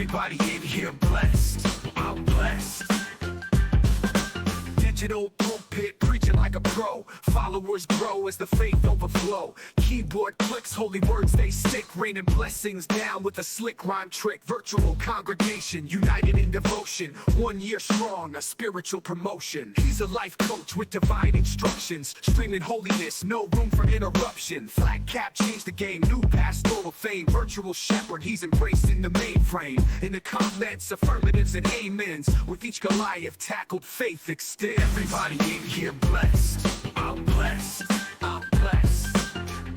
Everybody in here blessed. I'm blessed. Digital pulpit, preaching like a pro. Followers grow as the faith overflow. Keyboard clicks, holy words they stick. Raining blessings down with a slick rhyme trick. Virtual congregation, united in devotion. 1 year strong, a spiritual promotion. He's a life coach with divine instructions. Streaming holiness, no room for interruption. Flat cap changed the game, new pastoral fame. Virtual shepherd, he's embraced in the mainframe. In the comments, affirmatives and amens. With each Goliath tackled, faith extends. Everybody in here blessed. I'm blessed. I'm blessed.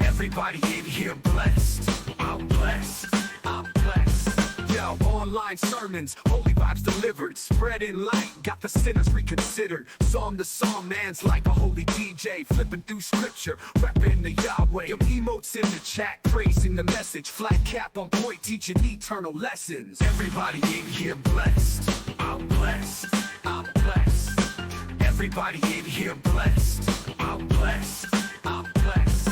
Everybody in here blessed. I'm blessed. I'm blessed. Yo, online sermons, holy vibes delivered. Spreading light, got the sinners reconsidered. Psalm to psalm, man's like a holy DJ. Flipping through scripture, repping the Yahweh. Emotes in the chat, praising the message. Flat cap on point, teaching eternal lessons. Everybody in here blessed. I'm blessed. I'm blessed. Everybody in here blessed. I'm blessed. I'm blessed.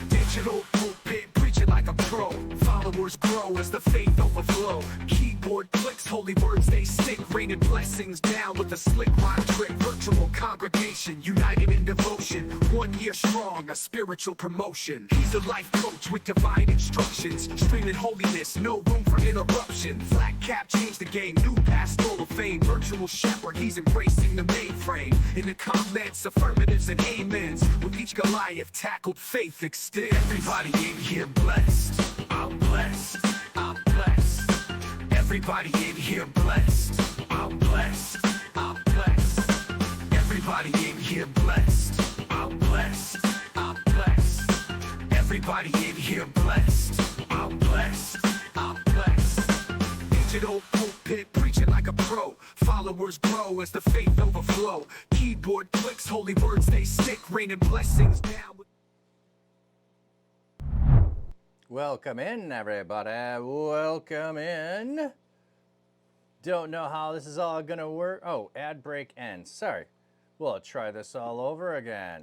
Digital pulpit, preaching like a pro. Followers grow as the faith overflow. Keyboard clicks, holy words they stick. Raining blessings down with a slick rhyme trick. Virtual congregation, united in devotion. 1 year strong, a spiritual promotion. He's a life coach with divine instructions. Streaming holiness, no room for interruption. Flat cap changed the game, new pastoral fame. Virtual shepherd, he's embracing the mainframe. In the comments, affirmatives and amens. With each Goliath tackled, faith extends. Everybody in here blessed. I'm blessed. I'm blessed. Everybody in here blessed. I'm blessed. I'm blessed. Everybody in here blessed. I'm blessed. I'm blessed. Everybody in here blessed. I'm blessed. I'm blessed. Digital pulpit, preaching like a pro. Followers grow as the faith overflow. Keyboard clicks, holy words they stick. Raining blessings down. Welcome in, everybody. Welcome in. Don't know how this is all gonna work. Oh, ad break ends. Sorry. We'll try this all over again.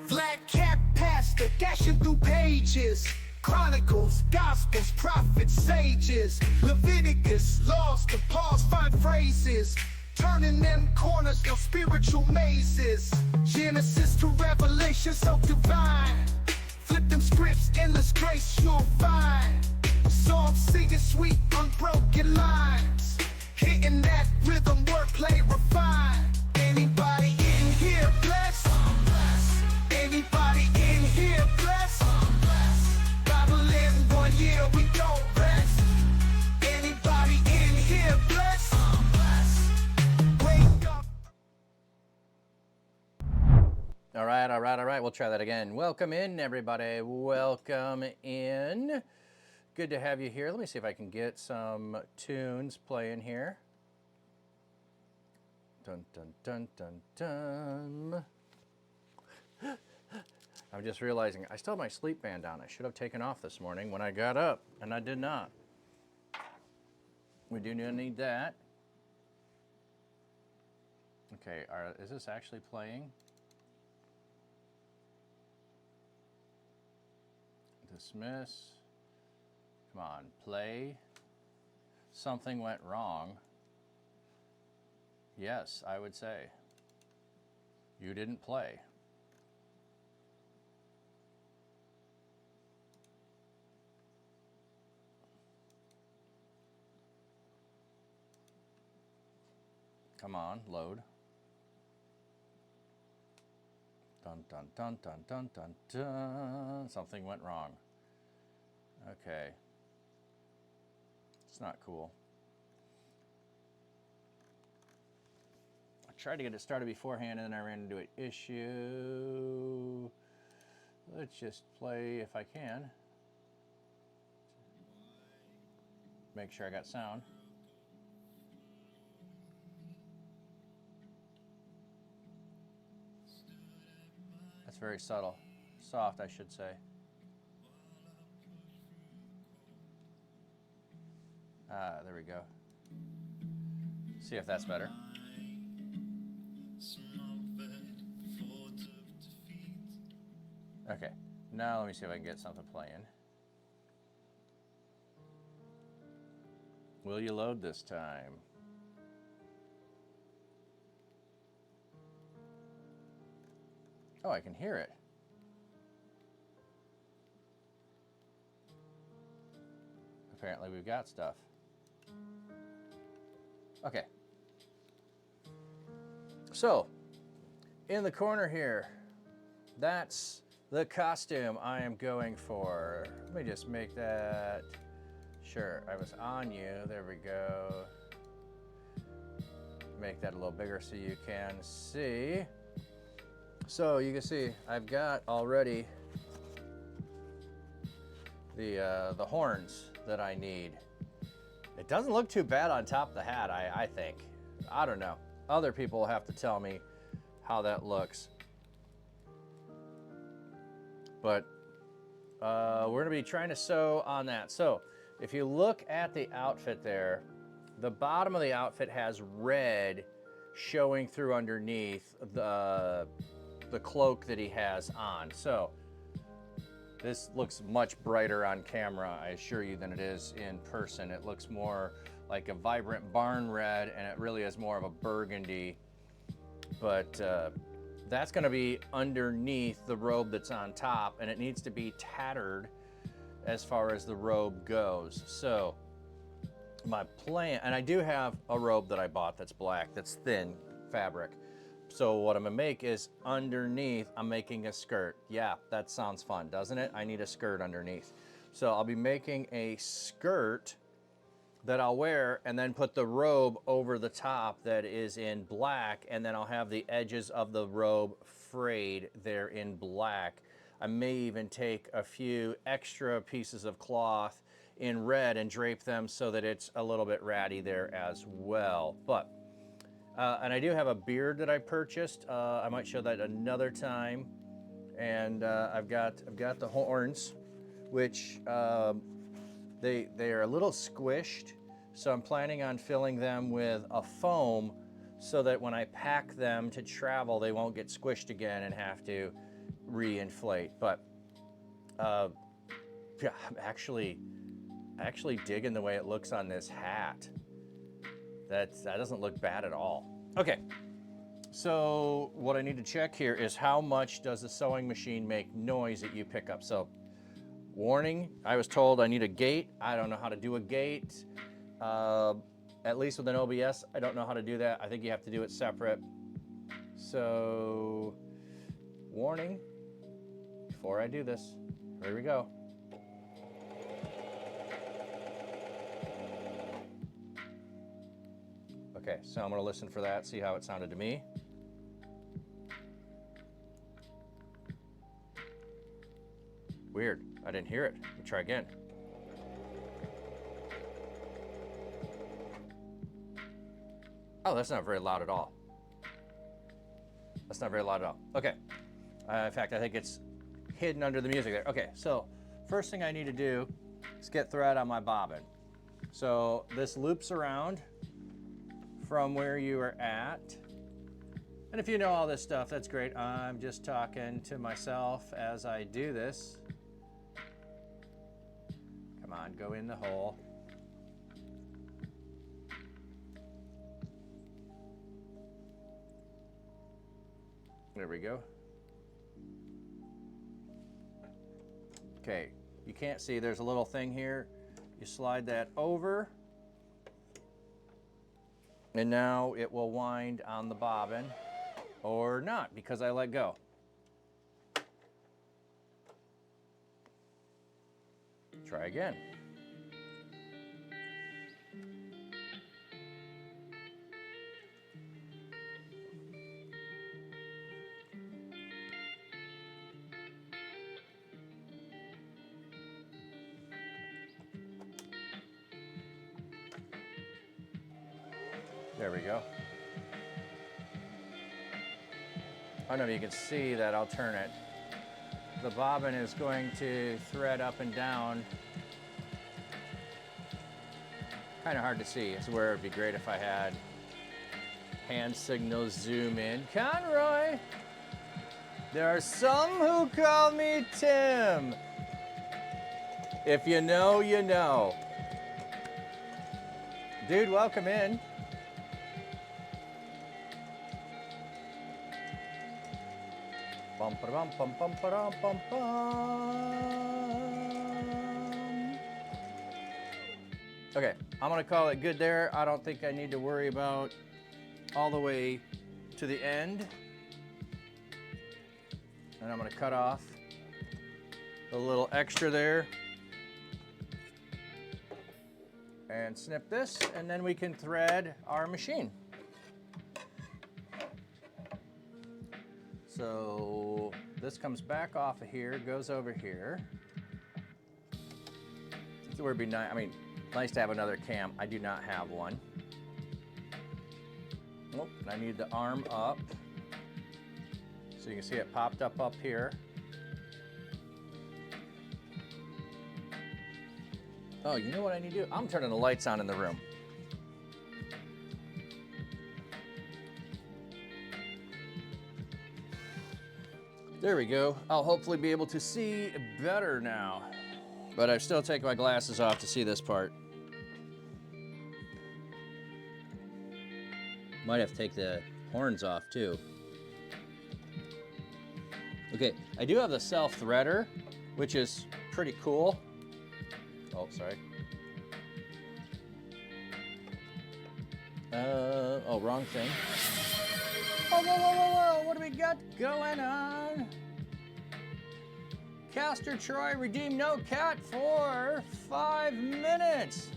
Flat cap pastor dashing through pages. Chronicles, Gospels, prophets, sages. Leviticus, laws to Paul's fine phrases. Turning them corners, your spiritual mazes. Genesis to Revelation, so divine. Flip them scripts, endless grace you'll find. Psalms singing sweet, unbroken lines. Hitting that rhythm, wordplay refined. Anybody in here blessed? Anybody in here blessed? Bible in 1 year, we don't rest. Anybody in here blessed? Wake up. All right. We'll try that again. Welcome in, everybody. Welcome in. Good to have you here. Let me see if I can get some tunes playing here. Dun, dun, dun, dun, dun. I'm just realizing I still have my sleep band on. I should have taken off this morning when I got up, and I did not. We do need that. Okay, is this actually playing? Dismiss. Come on, play. Something went wrong. Yes, I would say. You didn't play. Come on, load. Dun dun dun dun dun dun dun. Something went wrong. Okay. It's not cool. I tried to get it started beforehand and then I ran into an issue. Let's just play if I can. Make sure I got sound. That's very subtle. Soft, I should say. There we go. See if that's better. Okay, Now let me see if I can get something playing. Will you load this time? Oh, I can hear it. Apparently we've got stuff. Okay. So, in the corner here, that's the costume I am going for. Let me just make that, sure, I was on you, there we go. Make that a little bigger so you can see. So you can see I've got already the horns that I need. It doesn't look too bad on top of the hat, I think. I don't know. Other people will have to tell me how that looks. But we're gonna be trying to sew on that. So if you look at the outfit there, the bottom of the outfit has red showing through underneath the cloak that he has on. So this looks much brighter on camera, I assure you, than it is in person. It looks more like a vibrant barn red, and it really is more of a burgundy. But that's gonna be underneath the robe that's on top, and it needs to be tattered as far as the robe goes. So my plan, and I do have a robe that I bought that's black, that's thin fabric. So what I'm gonna make is underneath, I'm making a skirt. Yeah, that sounds fun, doesn't it? I need a skirt underneath. So I'll be making a skirt that I'll wear and then put the robe over the top that is in black, and then I'll have the edges of the robe frayed there in black. I may even take a few extra pieces of cloth in red and drape them so that it's a little bit ratty there as well. But and I do have a beard that I purchased. I might show that another time. And I've got the horns, which they are a little squished. So I'm planning on filling them with a foam so that when I pack them to travel, they won't get squished again and have to re-inflate. But yeah, I'm actually digging the way it looks on this hat. That doesn't look bad at all. Okay, so what I need to check here is how much does the sewing machine make noise that you pick up. So, warning, I was told I need a gate. I don't know how to do a gate. At least with an OBS, I don't know how to do that. I think you have to do it separate. So, warning, before I do this, here we go. Okay, so I'm gonna listen for that, see how it sounded to me. Weird, I didn't hear it. Let me try again. Oh, that's not very loud at all. That's not very loud at all. Okay, in fact, I think it's hidden under the music there. Okay, so first thing I need to do is get thread on my bobbin. So this loops around from where you are at. And if you know all this stuff, that's great. I'm just talking to myself as I do this. Come on, go in the hole. There we go. Okay, you can't see, there's a little thing here. You slide that over. And now it will wind on the bobbin, or not, because I let go. Try again. There we go. I don't know if you can see that, I'll turn it. The bobbin is going to thread up and down. Kind of hard to see. It's where it'd be great if I had hand signals zoom in. Conroy! There are some who call me Tim. If you know, you know. Dude, welcome in. Bum ba bum bum bum ba bum bum. Okay, I'm gonna call it good there. I don't think I need to worry about all the way to the end. And I'm gonna cut off a little extra there. And snip this, and then we can thread our machine. So this comes back off of here, goes over here. It would be nice. I mean, nice to have another cam. I do not have one. Oh, and I need the arm up. So you can see it popped up here. Oh, you know what I need to do? I'm turning the lights on in the room. There we go. I'll hopefully be able to see better now. But I still take my glasses off to see this part. Might have to take the horns off too. Okay, I do have the self-threader, which is pretty cool. Oh, sorry. Oh, wrong thing. Oh, whoa, whoa, whoa, whoa, what do we got going on? Castor Troy redeemed no cat for 5 minutes.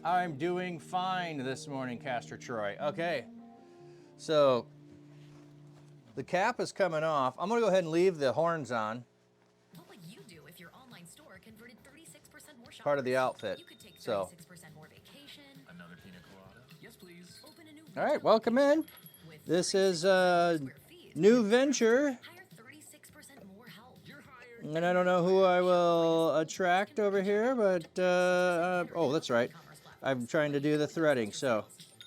I'm doing fine this morning, Castor Troy. Okay, so the cap is coming off. I'm gonna go ahead and leave the horns on. What would you do if your online store converted 36% more shoppers? Part of the outfit. You could take 36% So, more vacation. Another pina colada? Yes, please. Open a new all right, retail welcome in. location with This is 36% a square feet. new venture. Hire 36% more help. You're hired. And I don't know who I will attract over here, but, oh, that's right. I'm trying to do the threading, so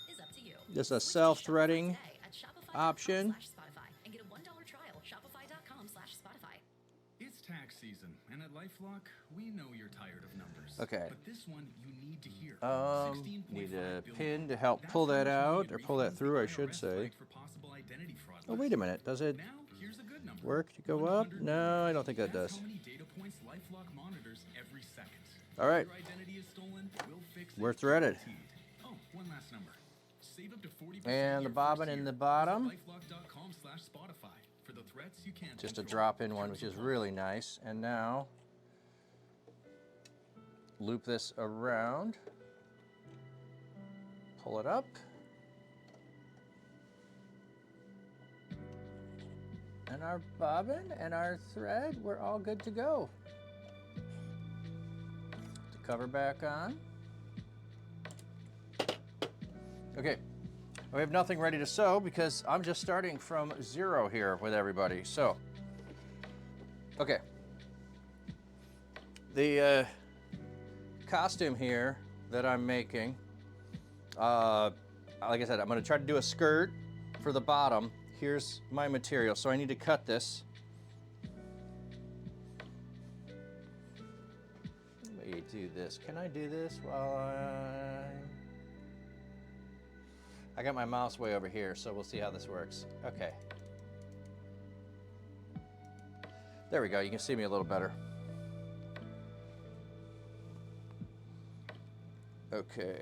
Is up to you. this is a Switch to self-threading Shopify today at option. shopify.com/Spotify and get a $1 trial. Shopify.com/Spotify. It's tax season, and at LifeLock, we know you're tired of numbers. Okay. But this one you need to hear. Need a 16.5 billion. pin to help That's pull how that much money out, it or pull that refunds through, I the should IRS say. flagged for possible identity fraud Oh, wait a minute, does it Now, here's a good number. work to go up? 100 No, I don't think that That's does. how many data points LifeLock monitors every second. All right. If your identity is stolen, we'll fix it. We're threaded. Guaranteed. Oh, one last number. Save up to 40% And the your bobbin first in year. the bottom. Visit LifeLock.com/Spotify for the threats you can't Just a control. drop-in one, Terms which is apply. really nice. And now, loop this around. Pull it up. And our bobbin and our thread, we're all good to go. The cover back on. Okay, we have nothing ready to sew because I'm just starting from 0 here with everybody. So, okay. The costume here that I'm making, like I said, I'm gonna try to do a skirt for the bottom. Here's my material, so I need to cut this. Let me do this. Can I do this while I got my mouse way over here, so we'll see how this works. Okay. There we go, you can see me a little better. Okay.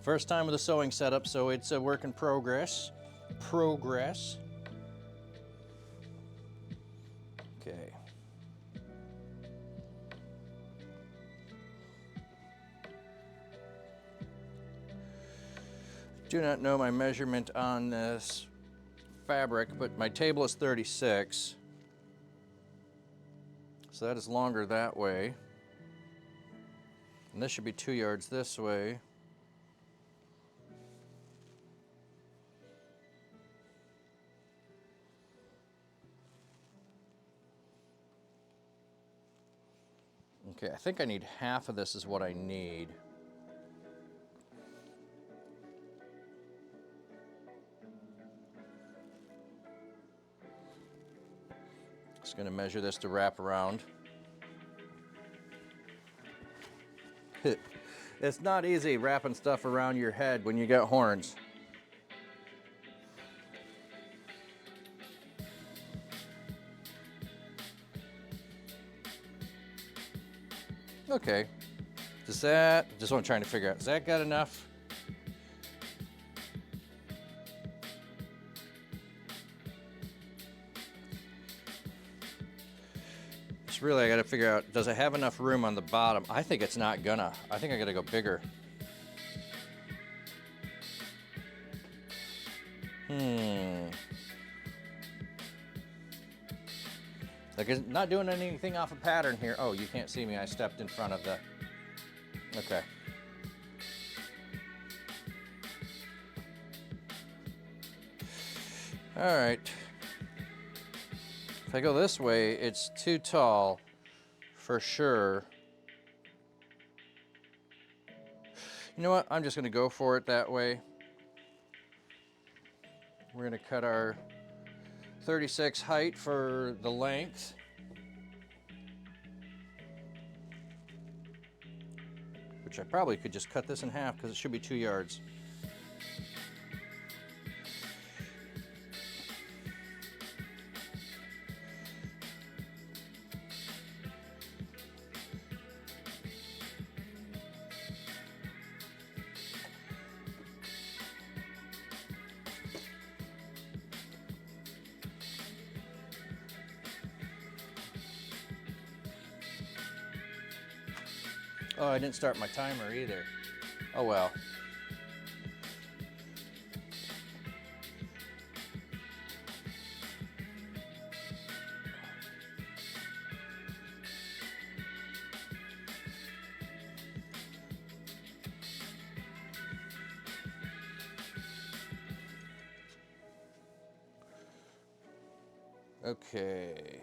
First time with a sewing setup, so it's a work in progress. Okay. Do not know my measurement on this fabric, but my table is 36. So that is longer that way. And this should be 2 yards this way. Okay, I think I need half of this is what I need. Just gonna measure this to wrap around. It's not easy wrapping stuff around your head when you got horns. Okay, just what I'm trying to figure out. Is that got enough? Just really, I gotta figure out, does it have enough room on the bottom? I think it's not gonna. I think I gotta go bigger. Like, it's not doing anything off a pattern here. Oh, you can't see me. I stepped in front of the... Okay. All right. If I go this way, it's too tall for sure. You know what? I'm just going to go for it that way. We're going to cut our 36 height for the length. Which I probably could just cut this in half because it should be 2 yards. Oh, I didn't start my timer either. Oh well. Okay.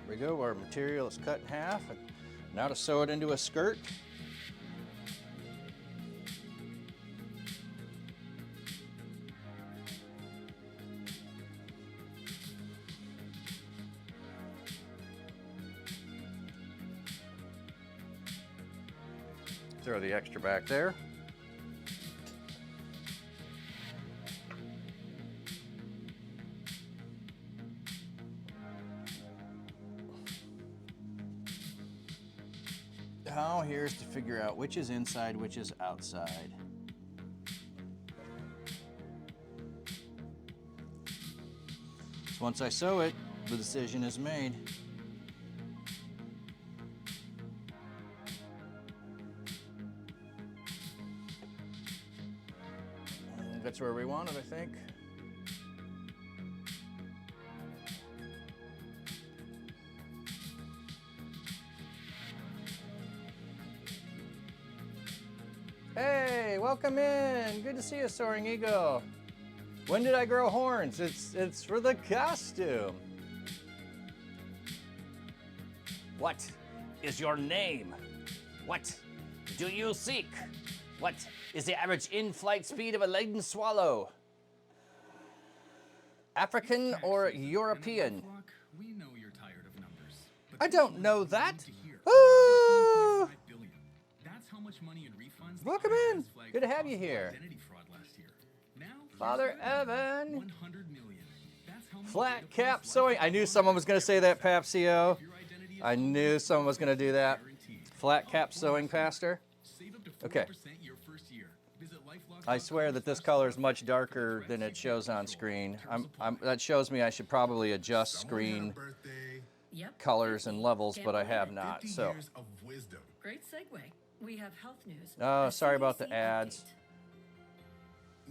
There we go, our material is cut in half. And now to sew it into a skirt. Throw the extra back there. Now here's to figure out which is inside, which is outside. So once I sew it, the decision is made. And that's where we want it, I think. Hey, welcome in. Good to see you, Soaring Eagle. When did I grow horns? It's for the costume. What is your name? What do you seek? What is the average in-flight speed of a laden swallow? African or European? We know you're tired of numbers. I don't know that. Ooh! That's how much money in refunds. Welcome in. Good to have you here. Identity fraud last year. Now, Father Evan. 100 million. That's how much Flat cap sewing. I knew someone was going to say that, Papsio. your identity I knew someone was going to do that. Flat cap sewing pastor. Save up to 40% Okay. your first year. Visit I swear that this color is much darker than it shows on screen. That shows me I should probably adjust screen Yep. colors 50. and levels, Can't but I believe have it. not. 50 So, years of wisdom. Great segue. We have health news. oh, A sorry about the CDC ads. update.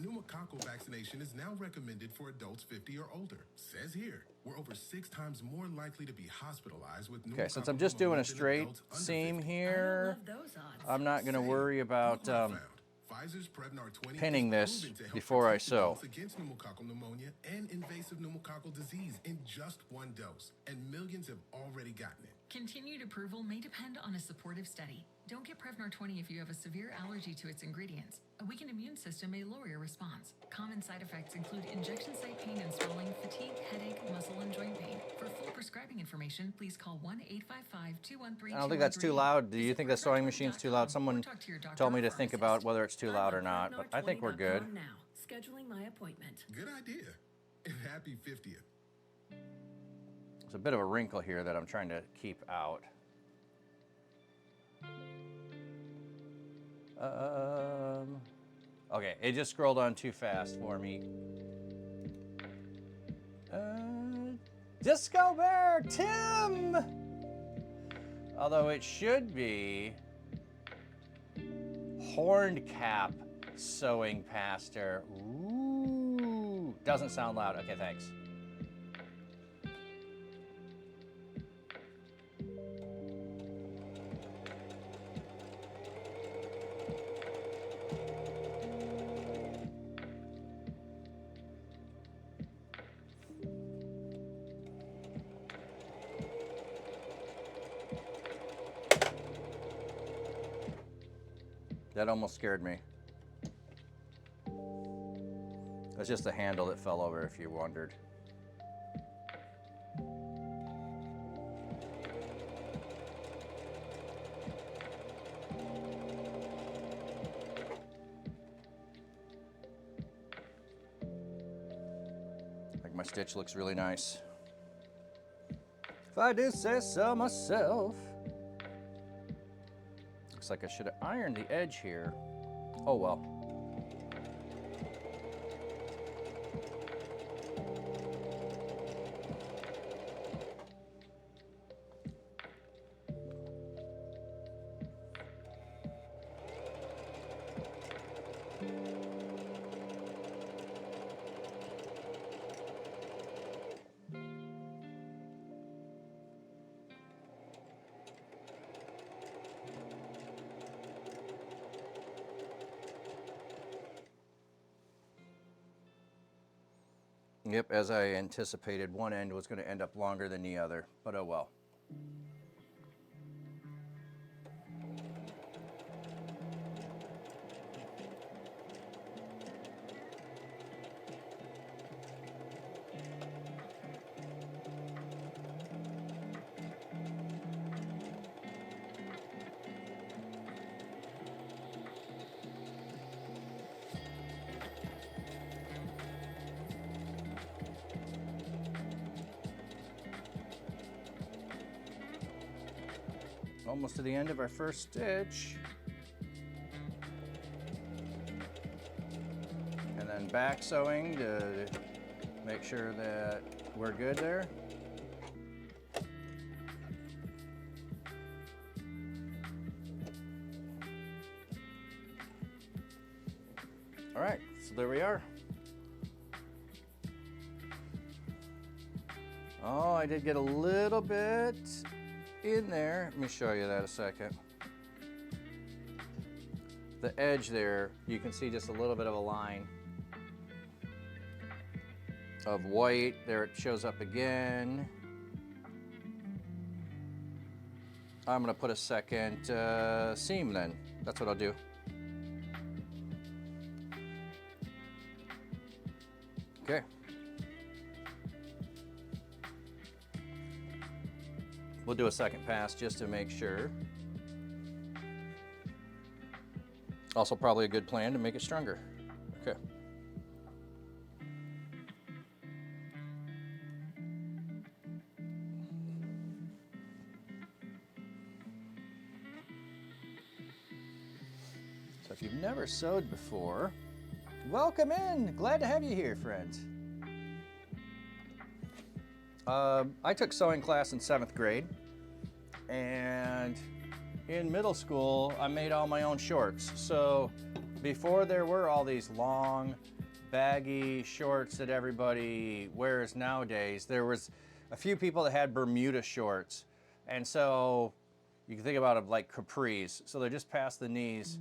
Pneumococcal vaccination is now recommended for adults 50 or older. Says here, we're over 6 times more likely to be hospitalized with pneumococcal Okay, since I'm just doing a pneumonia than straight adults under seam 50. here, I don't love those odds. I'm not going to Say, worry about look what I found. Pfizer's Prevnar 20 pinning is this proven to help before I protect sew. adults against pneumococcal pneumonia and invasive pneumococcal disease in just 1 dose, and millions have already gotten it. Continued approval may depend on a supportive study. Don't get Prevnar 20 if you have a severe allergy to its ingredients. A weakened immune system may lower your response. Common side effects include injection site pain and swelling, fatigue, headache, muscle, and joint pain. For full prescribing information, please call 1-855-213-2138. I don't think that's too loud. Do you think the sewing machine's too loud? Someone told me to think about whether it's too loud or not, but I think we're good. Now, scheduling my appointment. Good idea. And happy 50th. There's a bit of a wrinkle here that I'm trying to keep out. Okay, it just scrolled on too fast for me. Disco Bear Tim! Although it should be Horned Cap Sewing Pastor. Ooh, doesn't sound loud. Okay, thanks. That almost scared me. That's just the handle that fell over, if you wondered. Like my stitch looks really nice. If I do say so myself. Looks like I should have ironed the edge here. Oh well. Yep, as I anticipated, one end was going to end up longer than the other, but oh well. Almost to the end of our first stitch. And then back sewing to make sure that we're good there. All right, so there we are. Oh, I did get a little bit in there. Let me show you that a second. The edge there, you can see just a little bit of a line of white. There it shows up again. I'm gonna put a second seam then. That's what I'll do. Okay. We'll do a second pass just to make sure. Also probably a good plan to make it stronger. Okay. So if you've never sewed before, welcome in. Glad to have you here, friends. I took sewing class in 7th grade, and in middle school, I made all my own shorts. So before there were all these long, baggy shorts that everybody wears nowadays, there was a few people that had Bermuda shorts. And so you can think about them like capris. So they're just past the knees.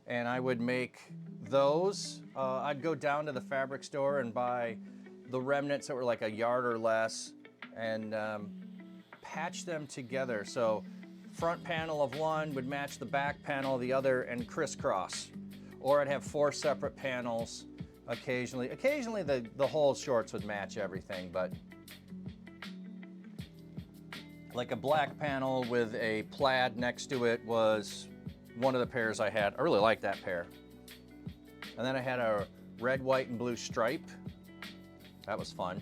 And I would make those. I'd go down to the fabric store and buy the remnants that were like a yard or less and patch them together. So front panel of one would match the back panel of the other and crisscross. Or I'd have 4 separate panels occasionally. Occasionally the whole shorts would match everything, but like a black panel with a plaid next to it was one of the pairs I had. I really liked that pair. And then I had a red, white, and blue stripe. That was fun.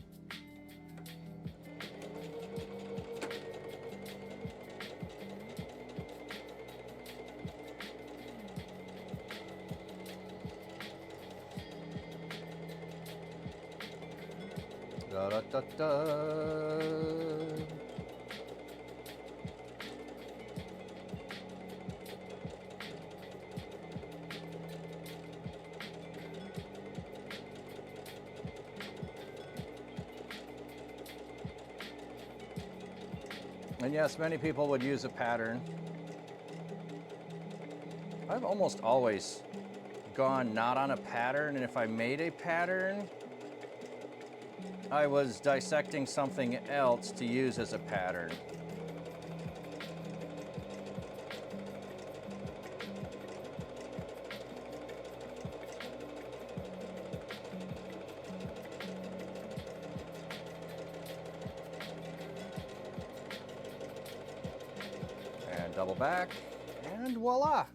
Da, da, da, da. And yes, many people would use a pattern. I've almost always gone not on a pattern, and if I made a pattern, I was dissecting something else to use as a pattern. And double back, and voila!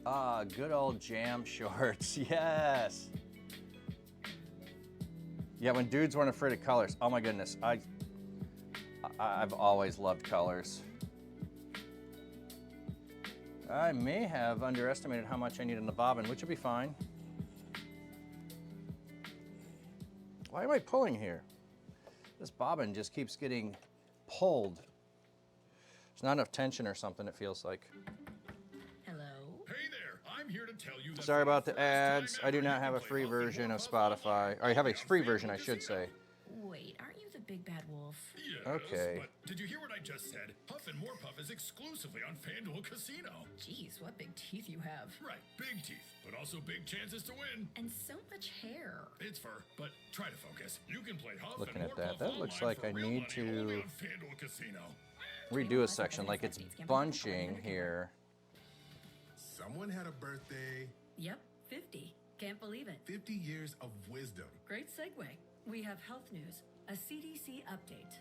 Ah, good old jam shorts, yes. Yeah, when dudes weren't afraid of colors. Oh my goodness, I've always loved colors. I may have underestimated how much I need in the bobbin, which would be fine. Why am I pulling here? This bobbin just keeps getting pulled. There's not enough tension or something, it feels like. Here to tell you that Sorry about the ads. I do not have a free version of Spotify. Or I have a free version, I should say. Wait, aren't you the big bad wolf? Yes, okay. But did you hear what I just said? Huff and More Puff is exclusively on FanDuel Casino. Jeez, what big teeth you have. Right, big teeth, but also big chances to win. And so much hair. It's fur, but try to focus. You can play Huff Looking and at More that, Puff that looks online like for I real need money to only on FanDuel Casino. redo a section, like it's bunching here. Someone had a birthday. Yep, 50. Can't believe it. 50 years of wisdom. Great segue. We have health news, a CDC update.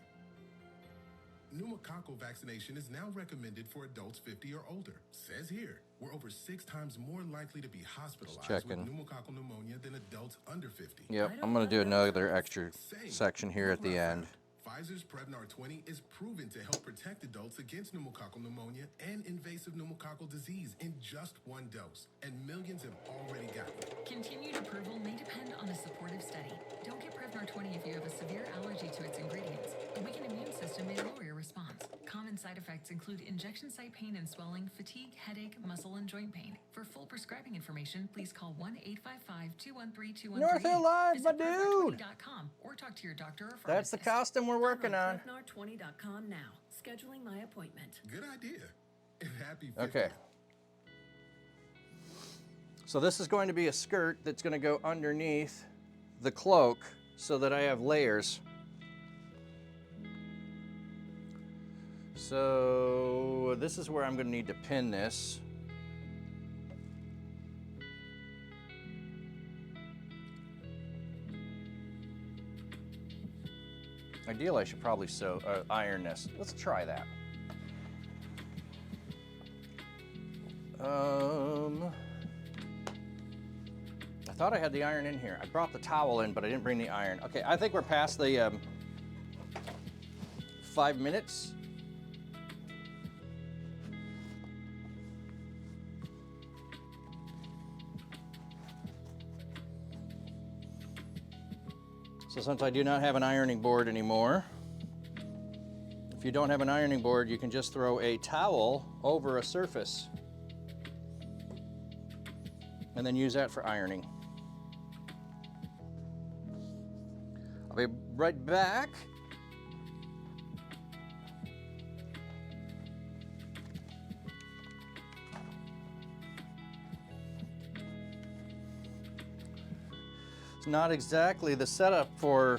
Pneumococcal vaccination is now recommended for adults 50 or older. Says here, we're over 6 times more likely to be hospitalized with pneumococcal pneumonia than adults under 50. Yep, I'm going to do another extra section here at the end. Pfizer's Prevnar 20 is proven to help protect adults against pneumococcal pneumonia and invasive pneumococcal disease in just 1 dose, and millions have already gotten it. Continued approval may depend on a supportive study. Don't get Prevnar 20 if you have a severe allergy to its ingredients. A weakened immune system may lower your response. Common side effects include injection site pain and swelling, fatigue, headache, muscle, and joint pain. For full prescribing information, please call 1-855-213-2138. North Hill Live, Visit my dude! Prevnar20.com or talk to your doctor or pharmacist. That's the costume we're working on. Prevnar20.com now. Scheduling my appointment. Good idea. And happy 50. Okay. So this is going to be a skirt that's going to go underneath the cloak so that I have layers. So this is where I'm going to need to pin this. Ideally, I should probably iron this. Let's try that. I thought I had the iron in here. I brought the towel in, but I didn't bring the iron. Okay, I think we're past the 5 minutes. So since I do not have an ironing board anymore, if you don't have an ironing board, you can just throw a towel over a surface and then use that for ironing. I'll be right back. It's not exactly the setup for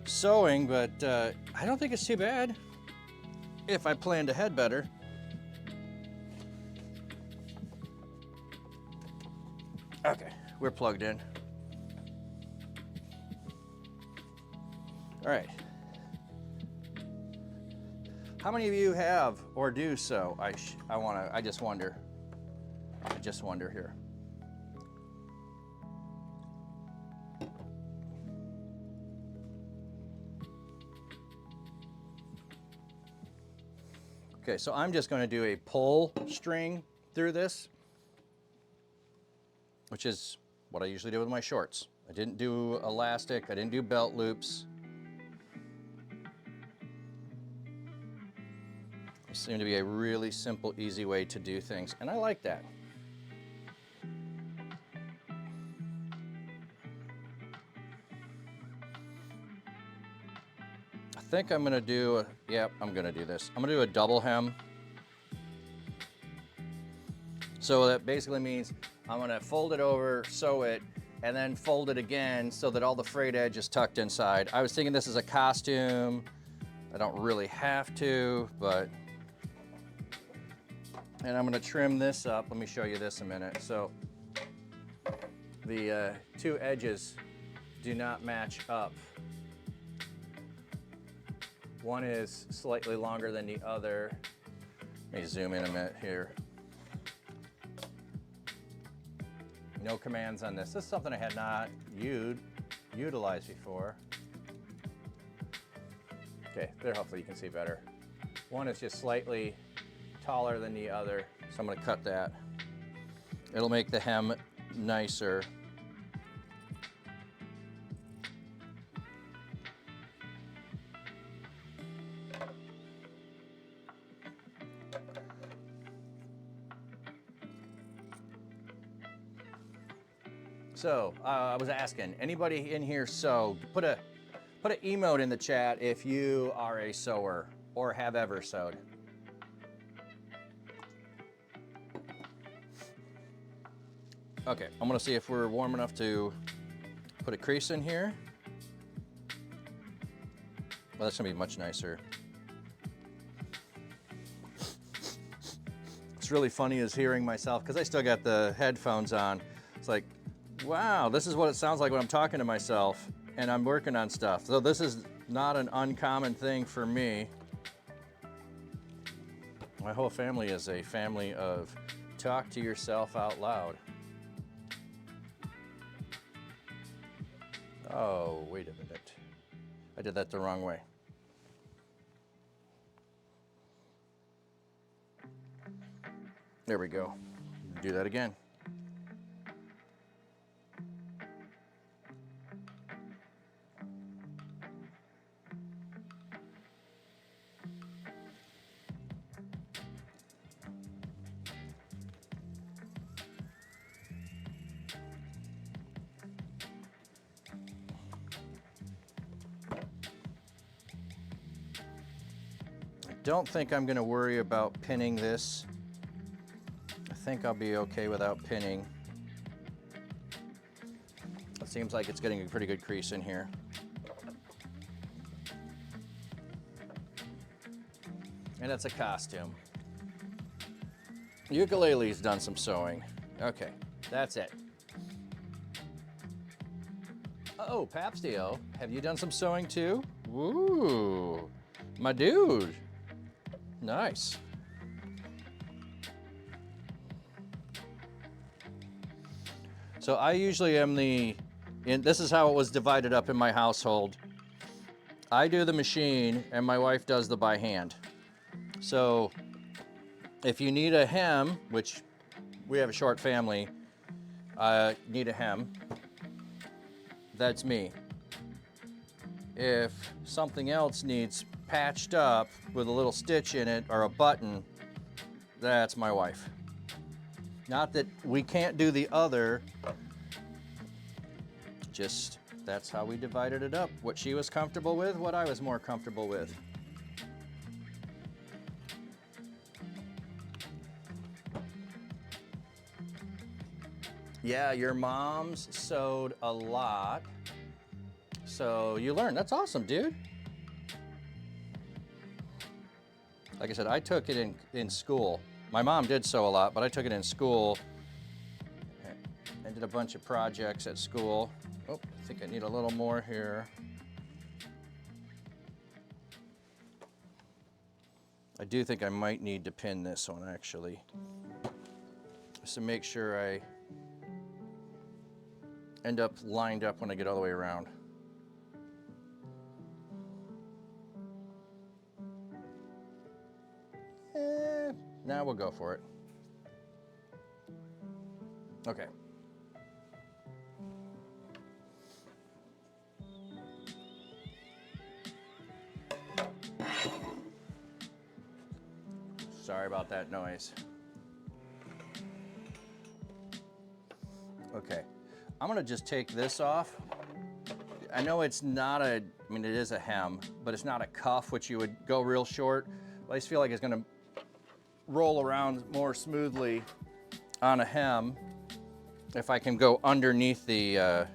sewing, but I don't think it's too bad if I planned ahead better. Okay, we're plugged in. All right. How many of you have or do sew? I just wonder here. Okay, so I'm just going to do a pull string through this, which is what I usually do with my shorts. I didn't do elastic, I didn't do belt loops. It seemed to be a really simple, easy way to do things, and I like that. I think I'm gonna do, I'm gonna do this. I'm gonna do a double hem. So that basically means I'm gonna fold it over, sew it, and then fold it again so that all the frayed edge is tucked inside. I was thinking this is a costume. I don't really have to, but, and I'm gonna trim this up. Let me show you this a minute. So the two edges do not match up. One is slightly longer than the other. Let me zoom in a minute here. No commands on this. This is something I had not utilized before. Okay, there, hopefully you can see better. One is just slightly taller than the other, so I'm gonna cut that. It'll make the hem nicer. So I was asking, anybody in here sew? Put an emote in the chat if you are a sewer or have ever sewed. Okay, I'm gonna see if we're warm enough to put a crease in here. Well, that's gonna be much nicer. What's really funny is hearing myself, because I still got the headphones on. It's like, wow, this is what it sounds like when I'm talking to myself and I'm working on stuff. So this is not an uncommon thing for me. My whole family is a family of talk to yourself out loud. Oh, wait a minute. I did that the wrong way. There we go. Do that again. Don't think I'm going to worry about pinning this. I think I'll be okay without pinning. It seems like it's getting a pretty good crease in here. And it's a costume. Ukulele's done some sewing. Okay, that's it. Oh, Papstio, have you done some sewing too? Woo, my dude. Nice. So I usually am this is how it was divided up in my household. I do the machine and my wife does the by hand. So if you need a hem, which we have a short family, need a hem, that's me. If something else needs patched up with a little stitch in it or a button, that's my wife. Not that we can't do the other, just that's how we divided it up. What she was comfortable with, what I was more comfortable with. Yeah, your mom's sewed a lot, so you learn. That's awesome, dude. Like I said, I took it in school. My mom did sew a lot, but I took it in school and did a bunch of projects at school. Oh, I think I need a little more here. I do think I might need to pin this one, actually, just to make sure I end up lined up when I get all the way around. Now we'll go for it. Okay. Sorry about that noise. Okay, I'm gonna just take this off. I know it's not it is a hem, but it's not a cuff, which you would go real short. I just feel like it's gonna roll around more smoothly on a hem if I can go underneath the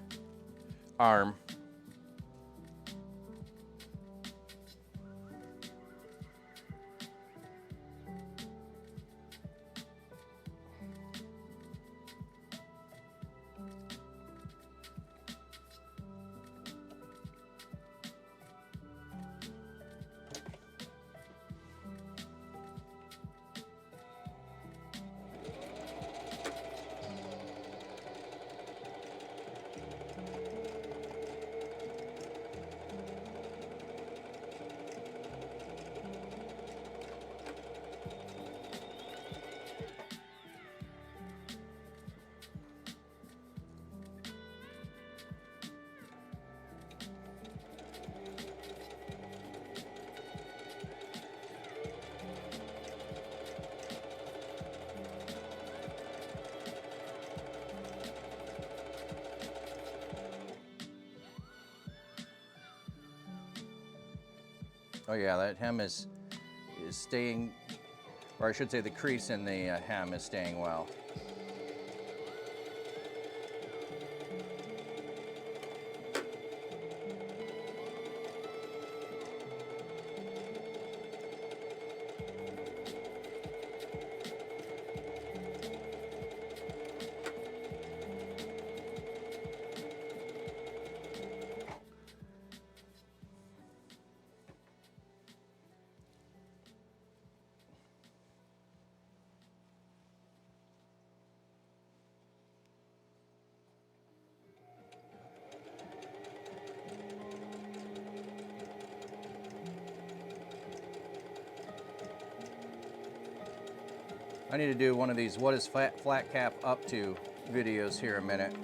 arm. Oh yeah, that hem is staying, or I should say the crease in the hem is staying well. I need to do one of these what is flat cap up to videos here in a minute.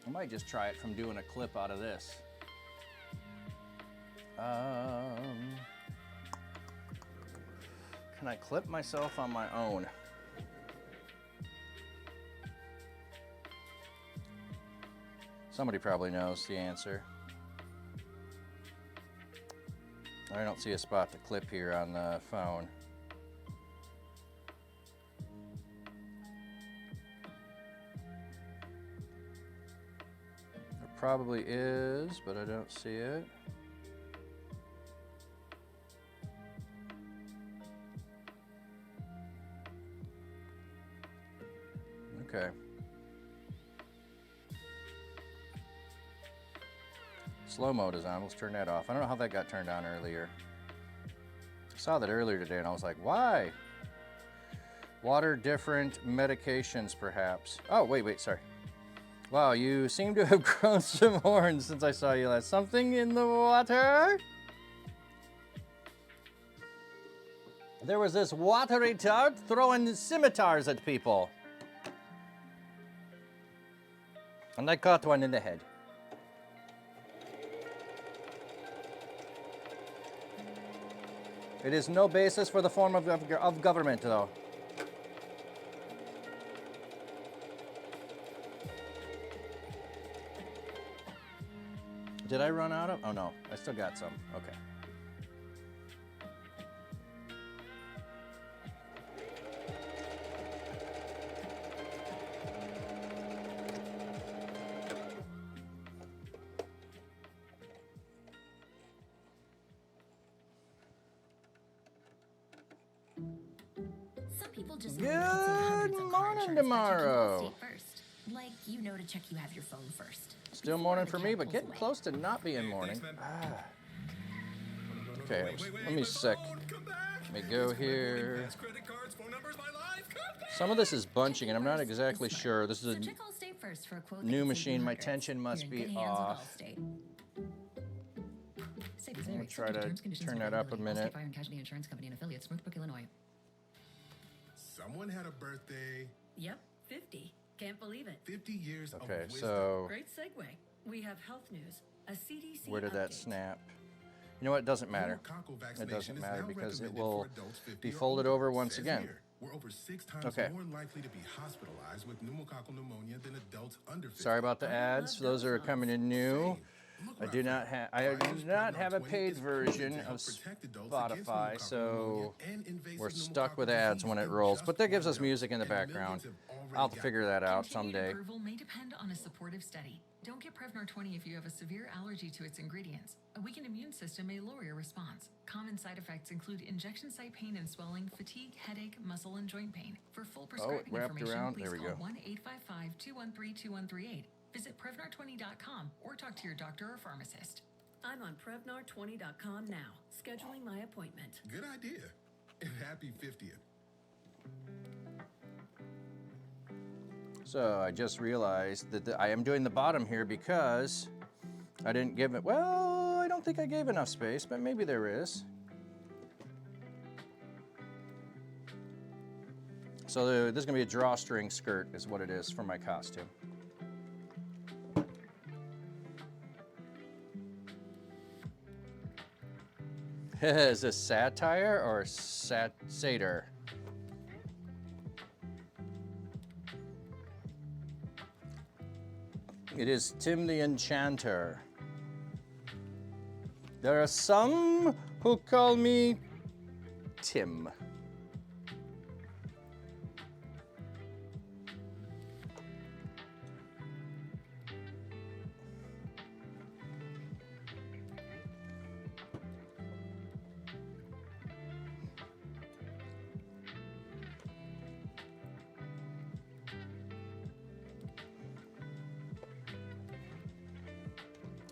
I might just try it from doing a clip out of this. Can I clip myself on my own? Somebody probably knows the answer. I don't see a spot to clip here on the phone. There probably is, but I don't see it. Okay. Slow mode is on. Let's turn that off. I don't know how that got turned on earlier. Saw that earlier today and I was like, why? Water, different medications, perhaps. Oh, wait, sorry. Wow, you seem to have grown some horns since I saw you last. Something in the water? There was this watery tart throwing scimitars at people. And I caught one in the head. It is no basis for the form of government, though. Did I run out of? Oh no, I still got some. Okay. Some people just Good want to see hundreds of car morning insurance, but you tomorrow. call state first. Like, you know to check you have your phone first. Still Before morning the for me, cat but pulls getting away. close to not being morning. Okay, let me sec. Let me go here. Some of this is bunching, and I'm not exactly sure. This is So a check Allstate first for a quote that new can save you machine. My hundreds. tension must You're in be good hands with off. Allstate. Savings I'm gonna vary. try Subject to terms, conditions, turn and that up a availability. minute. Allstate Fire and Casualty Insurance Company and affiliates, Northbrook, Illinois. Someone had a birthday. Yep, 50. Can't believe it. 50 years of Okay, wisdom. so Great segue. We have health news. A CDC where did that update. snap? You know what? It doesn't matter. Pneumococcal It vaccination doesn't is matter now because it recommended will for adults 50 be or folded older. over once Says again. here, we're over 6 times Okay. more likely to be hospitalized with pneumococcal pneumonia than adults under 50. Sorry about the I ads. love Those those are odds. coming in new. Same. Look I what do I not found. have. I Pfizer's do not Prevnar have a 20 paid is proven to version help of protect adults against Spotify, pneumococcal so pneumonia and invasive we're stuck with pneumococcal ads disease when it in rolls. just But that gives one us music in the dose, and background. millions have already I'll have to gotten figure that out Continued someday. approval may depend on a supportive study. Don't get Prevnar 20 if you have a severe allergy to its ingredients. A weakened immune system may lower your response. Common side effects include injection site pain and swelling, fatigue, headache, muscle, and joint pain. For full prescribing wrapped information, around. please There we call go. 1-855-213-2138. Visit Prevnar20.com or talk to your doctor or pharmacist. I'm on Prevnar20.com now, scheduling my appointment. Good idea. And happy 50th. So I just realized that I am doing the bottom here because I didn't give it. Well, I don't think I gave enough space, but maybe there is. So this is gonna be a drawstring skirt, is what it is for my costume. Is this satire or satyr? It is Tim the Enchanter. There are some who call me Tim.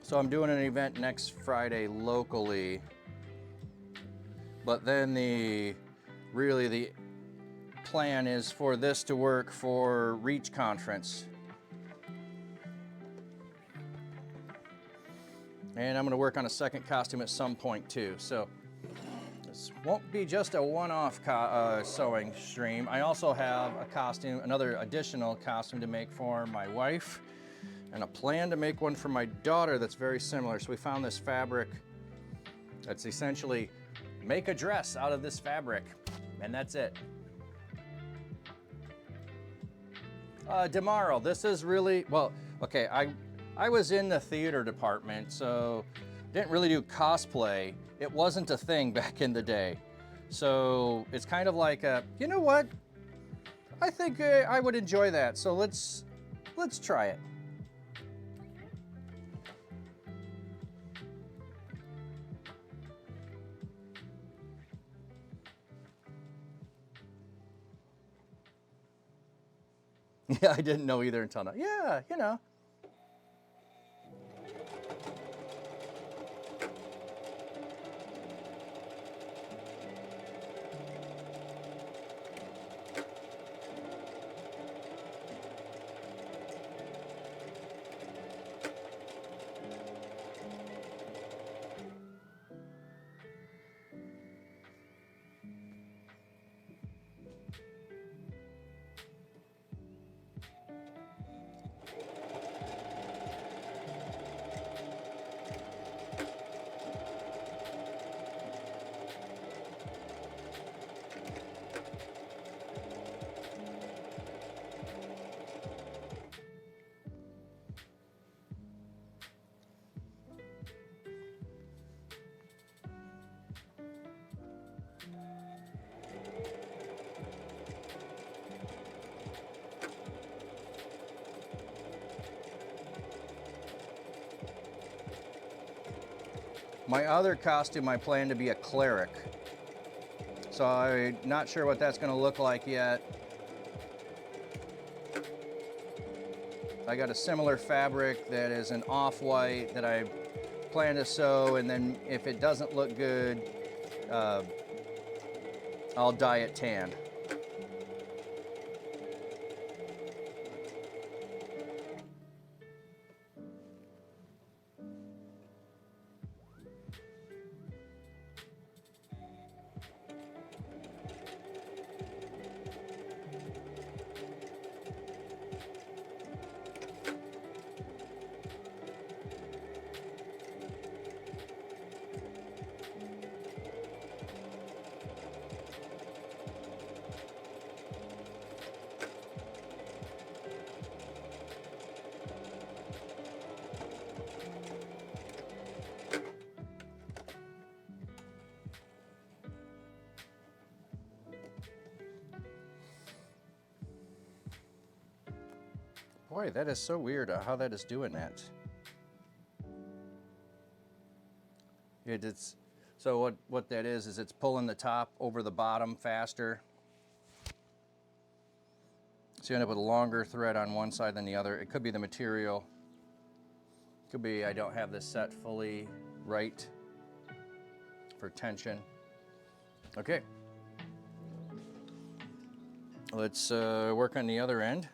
So I'm doing an event next Friday locally, but then the plan is for this to work for Reach Conference. And I'm gonna work on a second costume at some point too. So this won't be just a one-off sewing stream. I also have a costume, another additional costume to make for my wife, and a plan to make one for my daughter that's very similar. So we found this fabric that's essentially make a dress out of this fabric, and that's it. Tomorrow, this is really, well, okay, I was in the theater department, so didn't really do cosplay. It wasn't a thing back in the day. So it's kind of like, you know what? I think I would enjoy that, so let's try it. Yeah, I didn't know either until now. Yeah, you know. My other costume I plan to be a cleric. So I'm not sure what that's gonna look like yet. I got a similar fabric that is an off-white that I plan to sew, and then if it doesn't look good, I'll dye it tan. Boy, that is so weird how that is doing that. It's so what that is it's pulling the top over the bottom faster. So you end up with a longer thread on one side than the other. It could be the material. It could be I don't have this set fully right for tension. Okay. Let's work on the other end.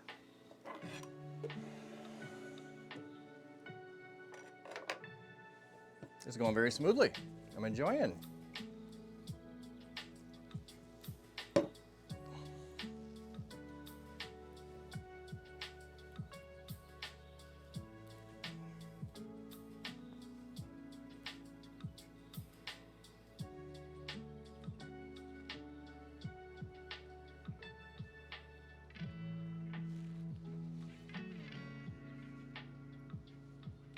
It's going very smoothly. I'm enjoying.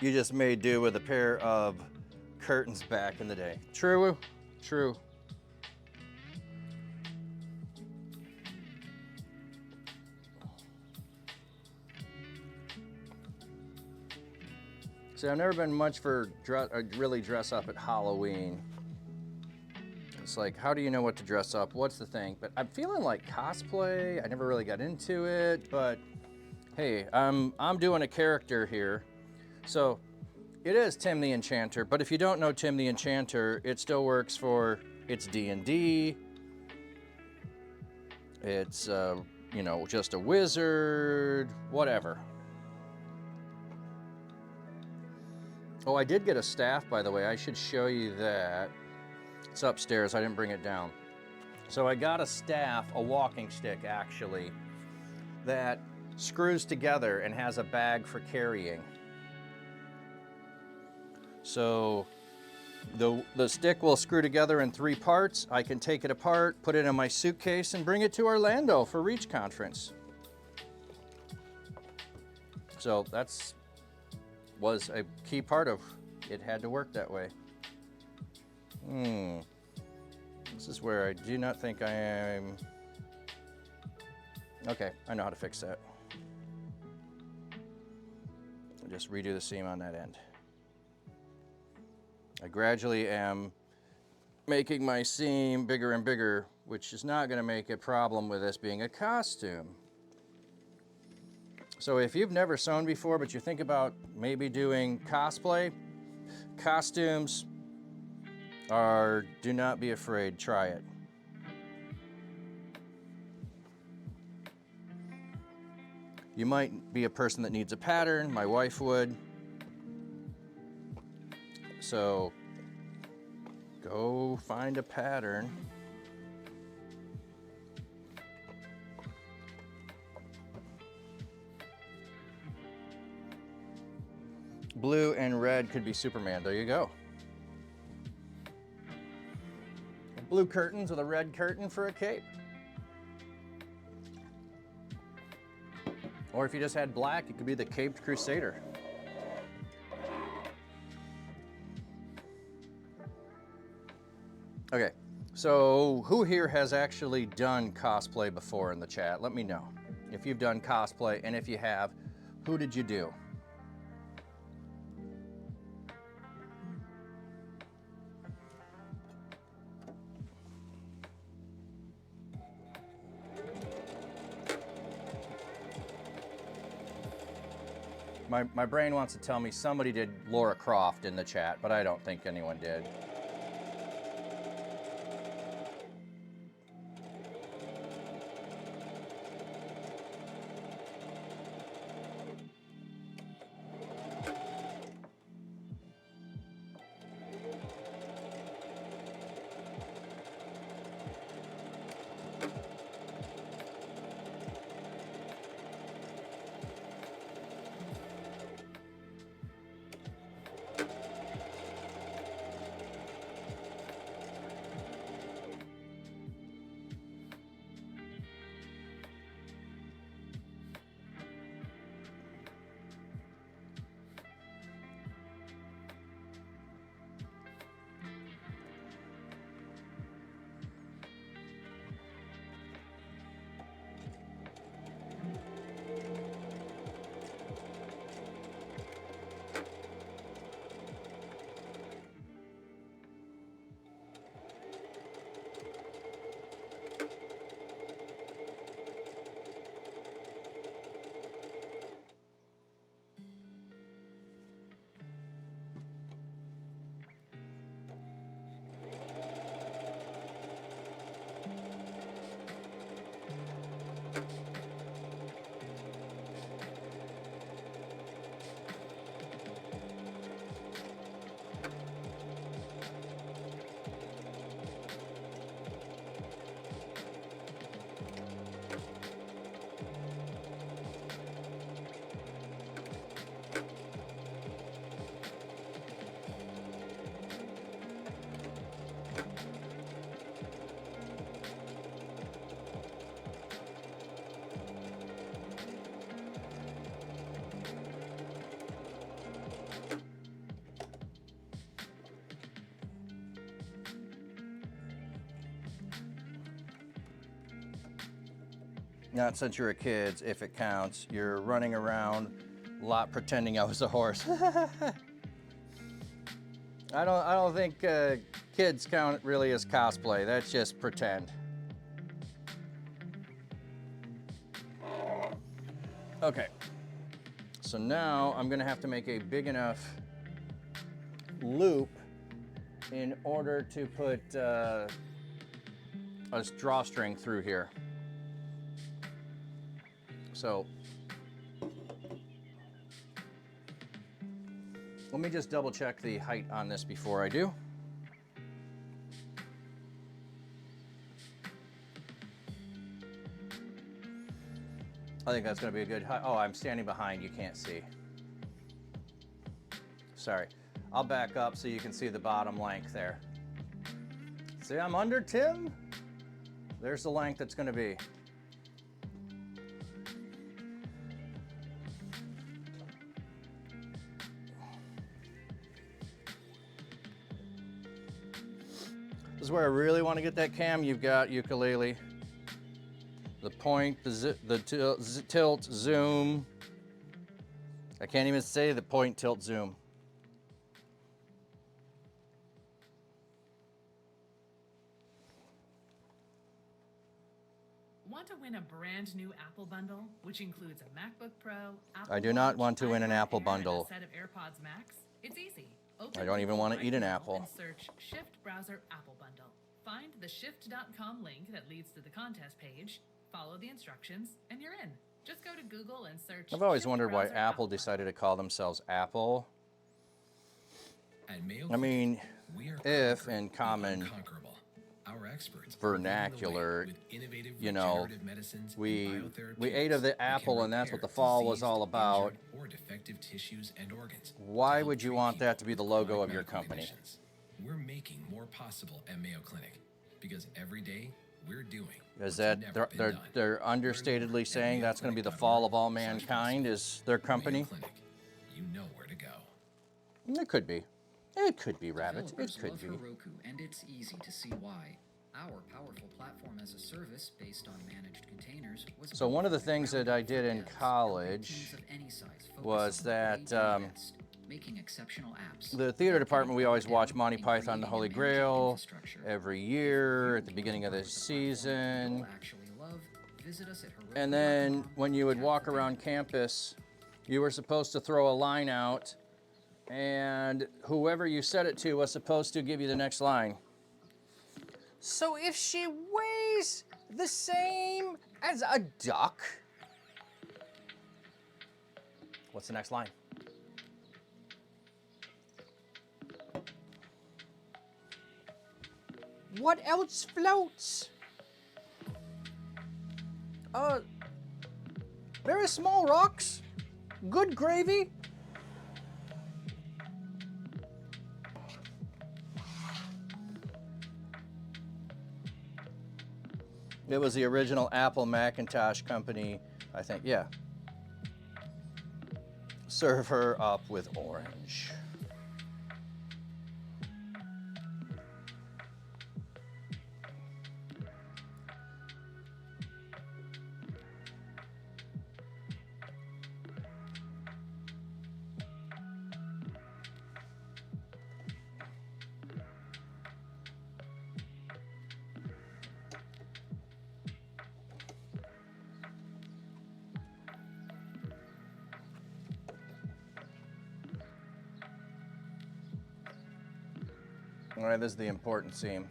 You just made do with a pair of curtains back in the day. True, true. See, I've never been much for really dress up at Halloween. It's like, how do you know what to dress up? What's the thing? But I'm feeling like cosplay. I never really got into it, but hey, I'm doing a character here. So it is Tim the Enchanter, but if you don't know Tim the Enchanter, it still works for, it's D&D. It's, you know, just a wizard, whatever. Oh, I did get a staff, by the way. I should show you that. It's upstairs. I didn't bring it down. So I got a staff, a walking stick, actually, that screws together and has a bag for carrying. So the stick will screw together in 3 parts. I can take it apart, put it in my suitcase, and bring it to Orlando for Reach Conference. So was a key part of it. Had to work that way. This is where I do not think I am. Okay, I know how to fix that. I'll just redo the seam on that end. I gradually am making my seam bigger and bigger, which is not going to make a problem with this being a costume. So if you've never sewn before, but you think about maybe doing cosplay, costumes do not be afraid, try it. You might be a person that needs a pattern, my wife would. So go find a pattern. Blue and red could be Superman. There you go. Blue curtains with a red curtain for a cape. Or if you just had black, it could be the Caped Crusader. Okay, so who here has actually done cosplay before in the chat? Let me know if you've done cosplay, and if you have, who did you do? My brain wants to tell me somebody did Laura Croft in the chat, but I don't think anyone did. Not since you're a kid, if it counts. You're running around a lot pretending I was a horse. I don't think kids count really as cosplay. That's just pretend. Okay. So now I'm gonna have to make a big enough loop in order to put a drawstring through here. So let me just double check the height on this before I do. I think that's going to be a good height. Oh, I'm standing behind, you can't see. Sorry. I'll back up so you can see the bottom length there. See, I'm under Tim. There's the length it's going to be. This is where I really want to get that cam. You've got ukulele, the point, the tilt, zoom. I can't even say the point, tilt, zoom. Want to win a brand new Apple bundle, which includes a MacBook Pro, Apple I do not Watch, want to win an iPad Apple Air, bundle. and a set of AirPods Max? It's easy. Open I don't even Google want to right eat an now apple. And search Shift Browser Apple Bundle. Find the shift.com link that leads to the contest page, follow the instructions, and you're in. Just go to Google and search. I've always Shift wondered why Browser Apple Bundle. decided to call themselves Apple. At Mayo I mean, we are if conquering in the common unconquerable. Our experts are leading the way vernacular, with innovative you know, regenerative medicines and we biotherapeutics ate of the that can apple and that's what the repair fall was diseased, all about. injured, or defective tissues and organs. Why to help would you treat want that people to be the with logo chronic of your medical company? conditions. We're making more possible at Mayo Clinic because every day we're doing Is what's that never been done. they're understatedly saying that's going to be the fall of all mankind is their company? Mayo Clinic, you know where to go. It could be. It could be, Rabbit. It Developers could love be. Heroku, and it's easy to see why. Our powerful platform as a service based on managed containers was So one of the things that I did in college teams of any size focus was on what they that do best, making exceptional apps. the theater department, we always watch Monty and Python, the creating Holy and managing Grail infrastructure. every year at the beginning of the season. You'll actually love, visit us at And then heroku.com, when you would tab walk for around banner. campus you were supposed to throw a line out, and whoever you set it to was supposed to give you the next line. So if she weighs the same as a duck, what's the next line? What else floats? Very small rocks. Good gravy. It was the original Apple Macintosh company, I think, yeah. Serve her up with orange. All right, this is the important seam.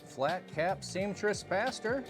Flat cap seamstress pastor.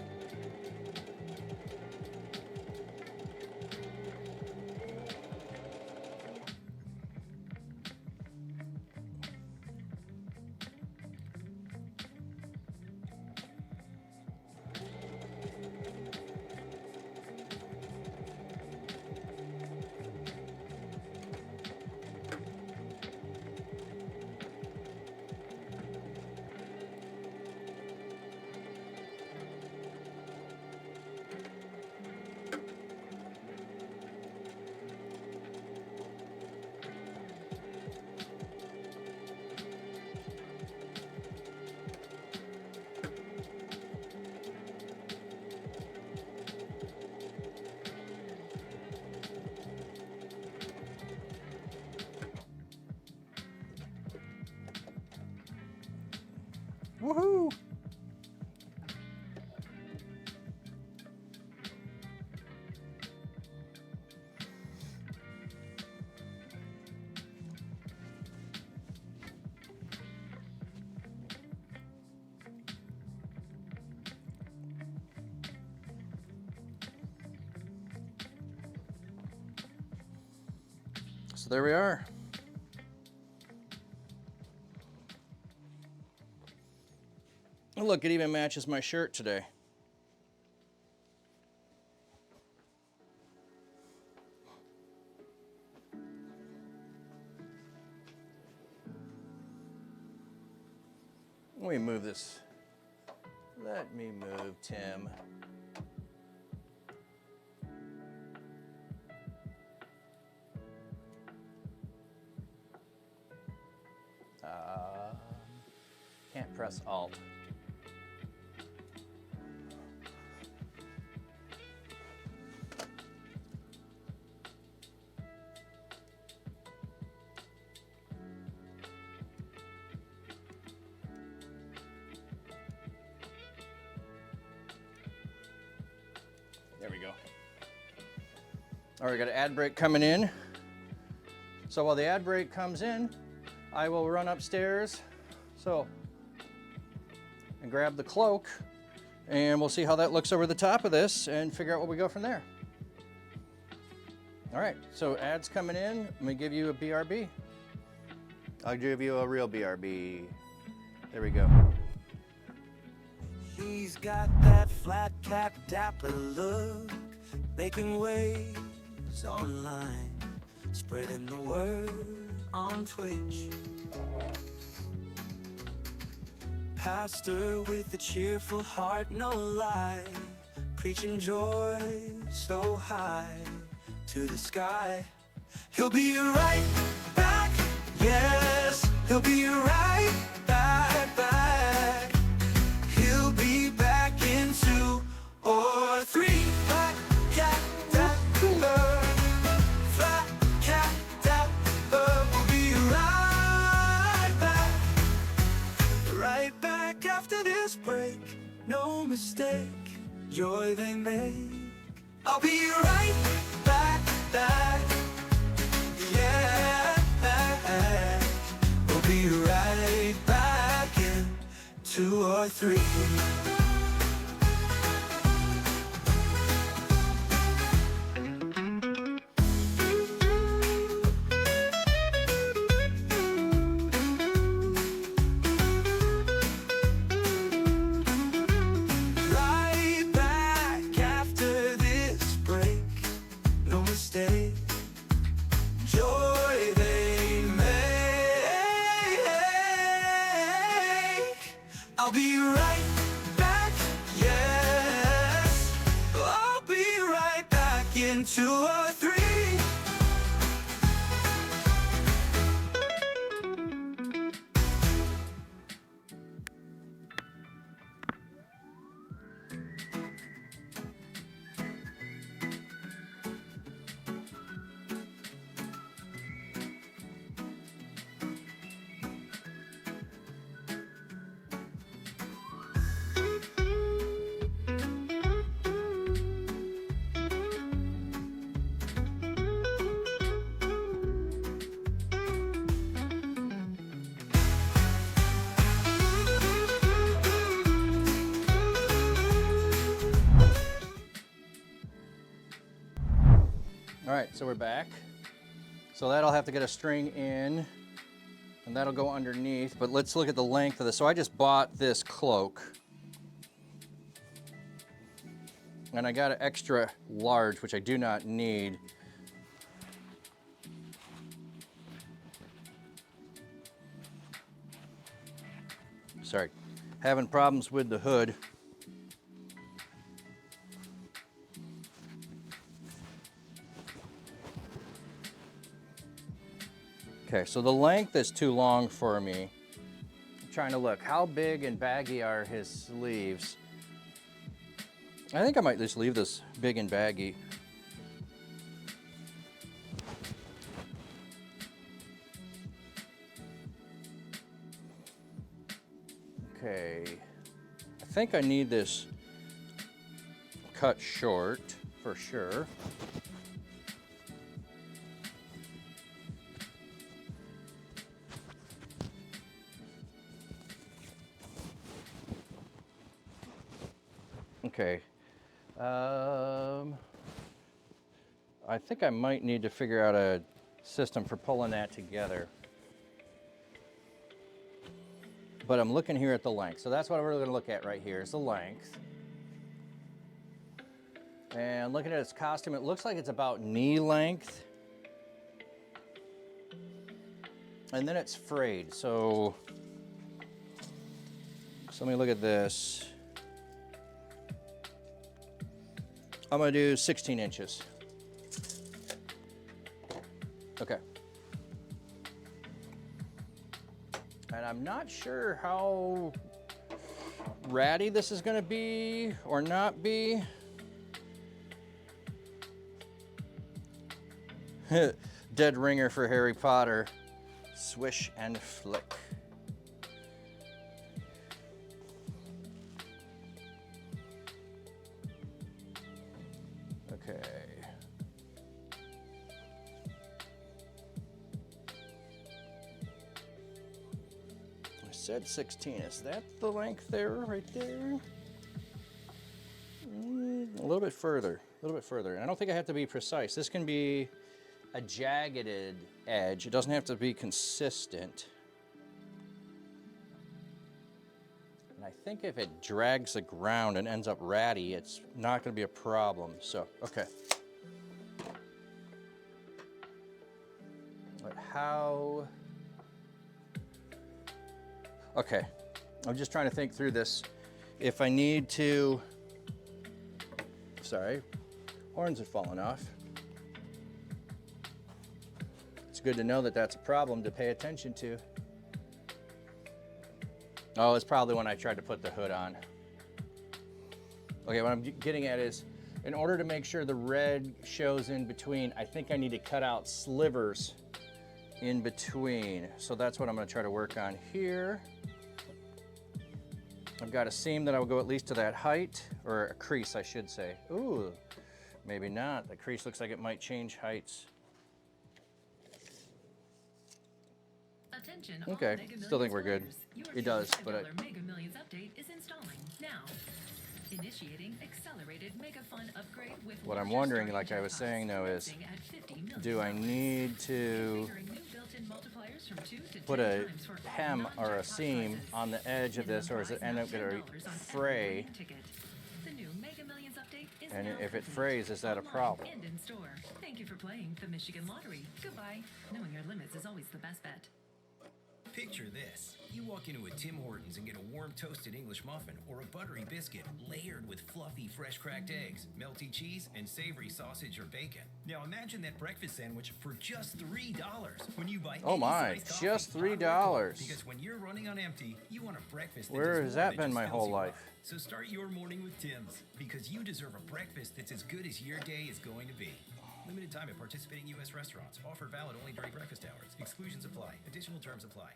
Woohoo! So there we are. Look, it even matches my shirt today. Let me move this. Let me move Tim. Can't press Alt. There we go. All right, we got an ad break coming in. So while the ad break comes in, I will run upstairs and grab the cloak, and we'll see how that looks over the top of this and figure out where we go from there. All right, so ads coming in. Let me give you a BRB. I'll give you a real BRB. There we go. She's got that flat cap dapper look, making waves online, spreading the word on Twitch. Pastor with a cheerful heart, no lie, preaching joy so high to the sky. He'll be right back, yes, he'll be right back. He'll be back in 2 or 3. Flat cat dapper, flat cat dapper. We'll be right back after this break. No mistake, joy they make. I'll be right back, yeah. We'll be right back in 2 or 3. Right back after this break. No mistake, joy they make. I'll be right back, yes. I'll be right back in 2 or 3. All right, so we're back. So that'll have to get a string in, and that'll go underneath, but let's look at the length of this. So I just bought this cloak, and I got an extra large, which I do not need. Sorry, having problems with the hood. Okay, so the length is too long for me. I'm trying to look, how big and baggy are his sleeves? I think I might just leave this big and baggy. Okay, I think I need this cut short for sure. Okay, I think I might need to figure out a system for pulling that together. But I'm looking here at the length. So that's what we're gonna look at right here is the length. And looking at its costume, it looks like it's about knee length. And then it's frayed, so let me look at this. I'm gonna do 16 inches. Okay. And I'm not sure how ratty this is gonna be or not be. Dead ringer for Harry Potter. Swish and flick. said 16. Is that the length there, right there? A little bit further, a little bit further. And I don't think I have to be precise. This can be a jagged edge. It doesn't have to be consistent. And I think if it drags the ground and ends up ratty, it's not going to be a problem. So, okay. But how... Okay, I'm just trying to think through this. If I need to... Sorry, horns have fallen off. It's good to know that that's a problem to pay attention to. Oh, it's probably when I tried to put the hood on. Okay, what I'm getting at is, in order to make sure the red shows in between, I think I need to cut out slivers in between. So that's what I'm gonna try to work on here. I've got a seam that I will go at least to that height, or a crease, I should say. Ooh, maybe not. The crease looks like it might change heights. Attention, Okay, all Mega still think Millions we're good. players. Your It does, $5 but Mega Millions update is installing now. Initiating accelerated Mega Fun upgrade with What I'm larger wondering, starting like I was jackpots saying though, is commencing at 50 million do I need to Configuring new built-in multipliers from 2 to put 10 a times for all hem or a non-jackpot seam prizes. on the edge of this, or is it end up going to $10 on every fray? winning ticket. The new Mega Millions update is And now if it complete. frays, is that a Online problem? And in store. Thank you for playing the Michigan Lottery. Goodbye. Knowing your limits is always the best bet. Picture this. You walk into a Tim Hortons and get a warm toasted English muffin or a buttery biscuit layered with fluffy fresh cracked eggs, melty cheese, and savory sausage or bacon. Now imagine that breakfast sandwich for just $3 when you buy Oh any my, size coffee, just hot or cold. $3. Because when you're running on empty, you want a breakfast that Where does has more that than been just my fills whole you life? up. So start your morning with Tim's, because you deserve a breakfast that's as good as your day is going to be. Limited time at participating U.S. restaurants. Offer valid only during breakfast hours. Exclusions apply. Additional terms apply.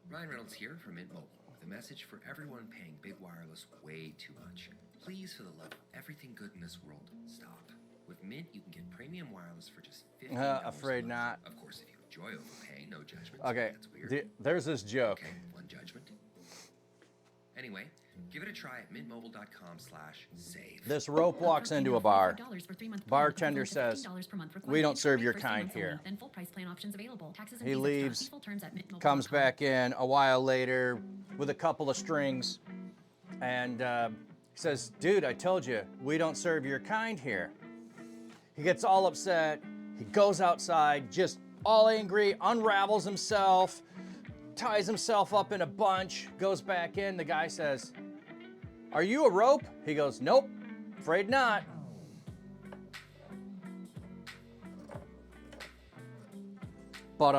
Ryan Reynolds here from Mint Mobile with a message for everyone paying big wireless way too much. Please, for the love of everything good in this world, stop. With Mint, you can get premium wireless for just $15 Afraid a month. not. Of course, if you enjoy overpaying, no judgment. Okay, That's weird. there's this joke. Okay, one judgment. Anyway, give it a try at mintmobile.com/save. This rope walks into a bar. Bartender says, "We don't serve your kind here." He leaves, comes back in a while later with a couple of strings, and says, "Dude, I told you, we don't serve your kind here." He gets all upset. He goes outside, just all angry, unravels himself, ties himself up in a bunch, goes back in. The guy says, "Are you a rope?" He goes, "Nope, afraid not." But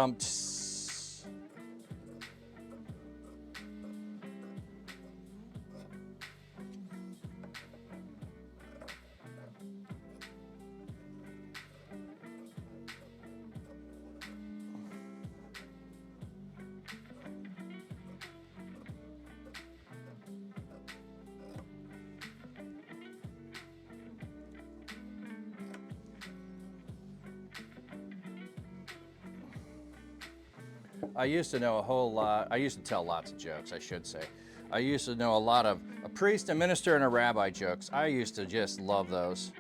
I used to know a whole lot. I used to tell lots of jokes, I should say. I used to know a lot of a priest, a minister, and a rabbi jokes. I used to just love those.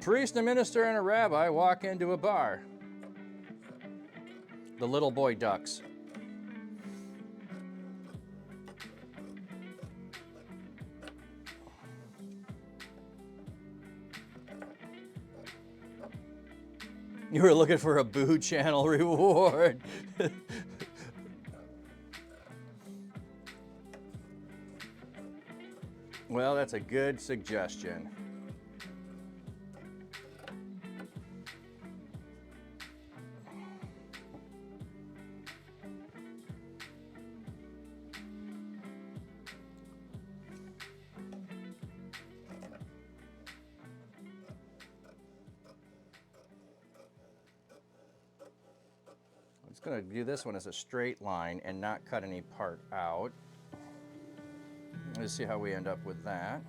Priest, a minister, and a rabbi walk into a bar. The little boy ducks. You were looking for a Boo Channel reward. Well, that's a good suggestion. I'm just going to view this one as a straight line and not cut any part out. Let's see how we end up with that.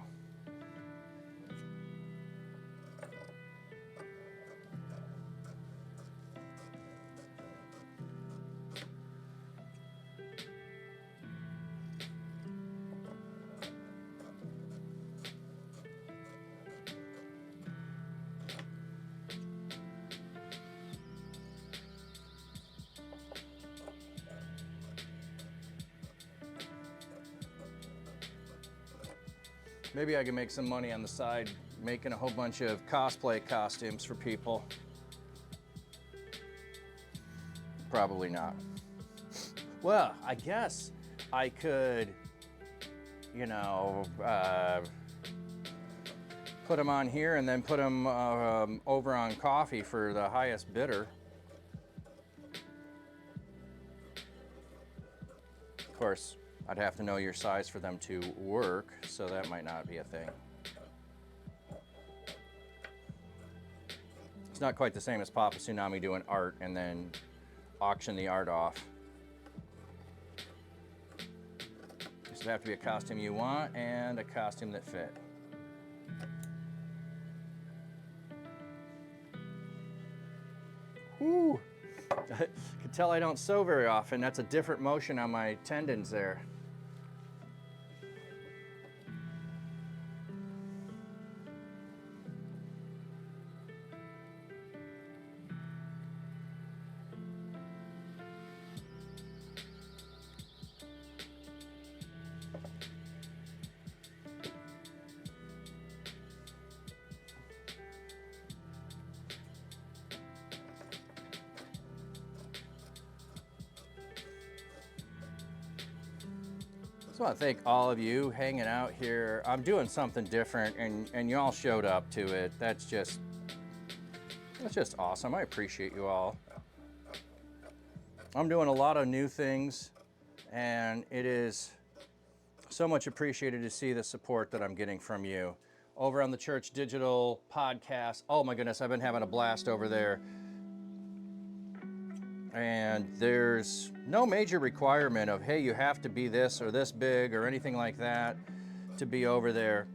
Maybe I can make some money on the side making a whole bunch of cosplay costumes for people. Probably not. Well, I guess I could, you know, put them on here and then put them over on coffee for the highest bidder. Of course, I'd have to know your size for them to work, so that might not be a thing. It's not quite the same as Papa Tsunami doing art and then auction the art off. This would have to be a costume you want and a costume that fit. Whew. I can tell I don't sew very often. That's a different motion on my tendons there. I just want to thank all of you hanging out here. I'm doing something different and you all showed up to it. That's just awesome. I appreciate you all. I'm doing a lot of new things and it is so much appreciated to see the support that I'm getting from you. Over on the Church Digital podcast, oh my goodness, I've been having a blast over there. And there's no major requirement of, hey, you have to be this or this big or anything like that to be over there.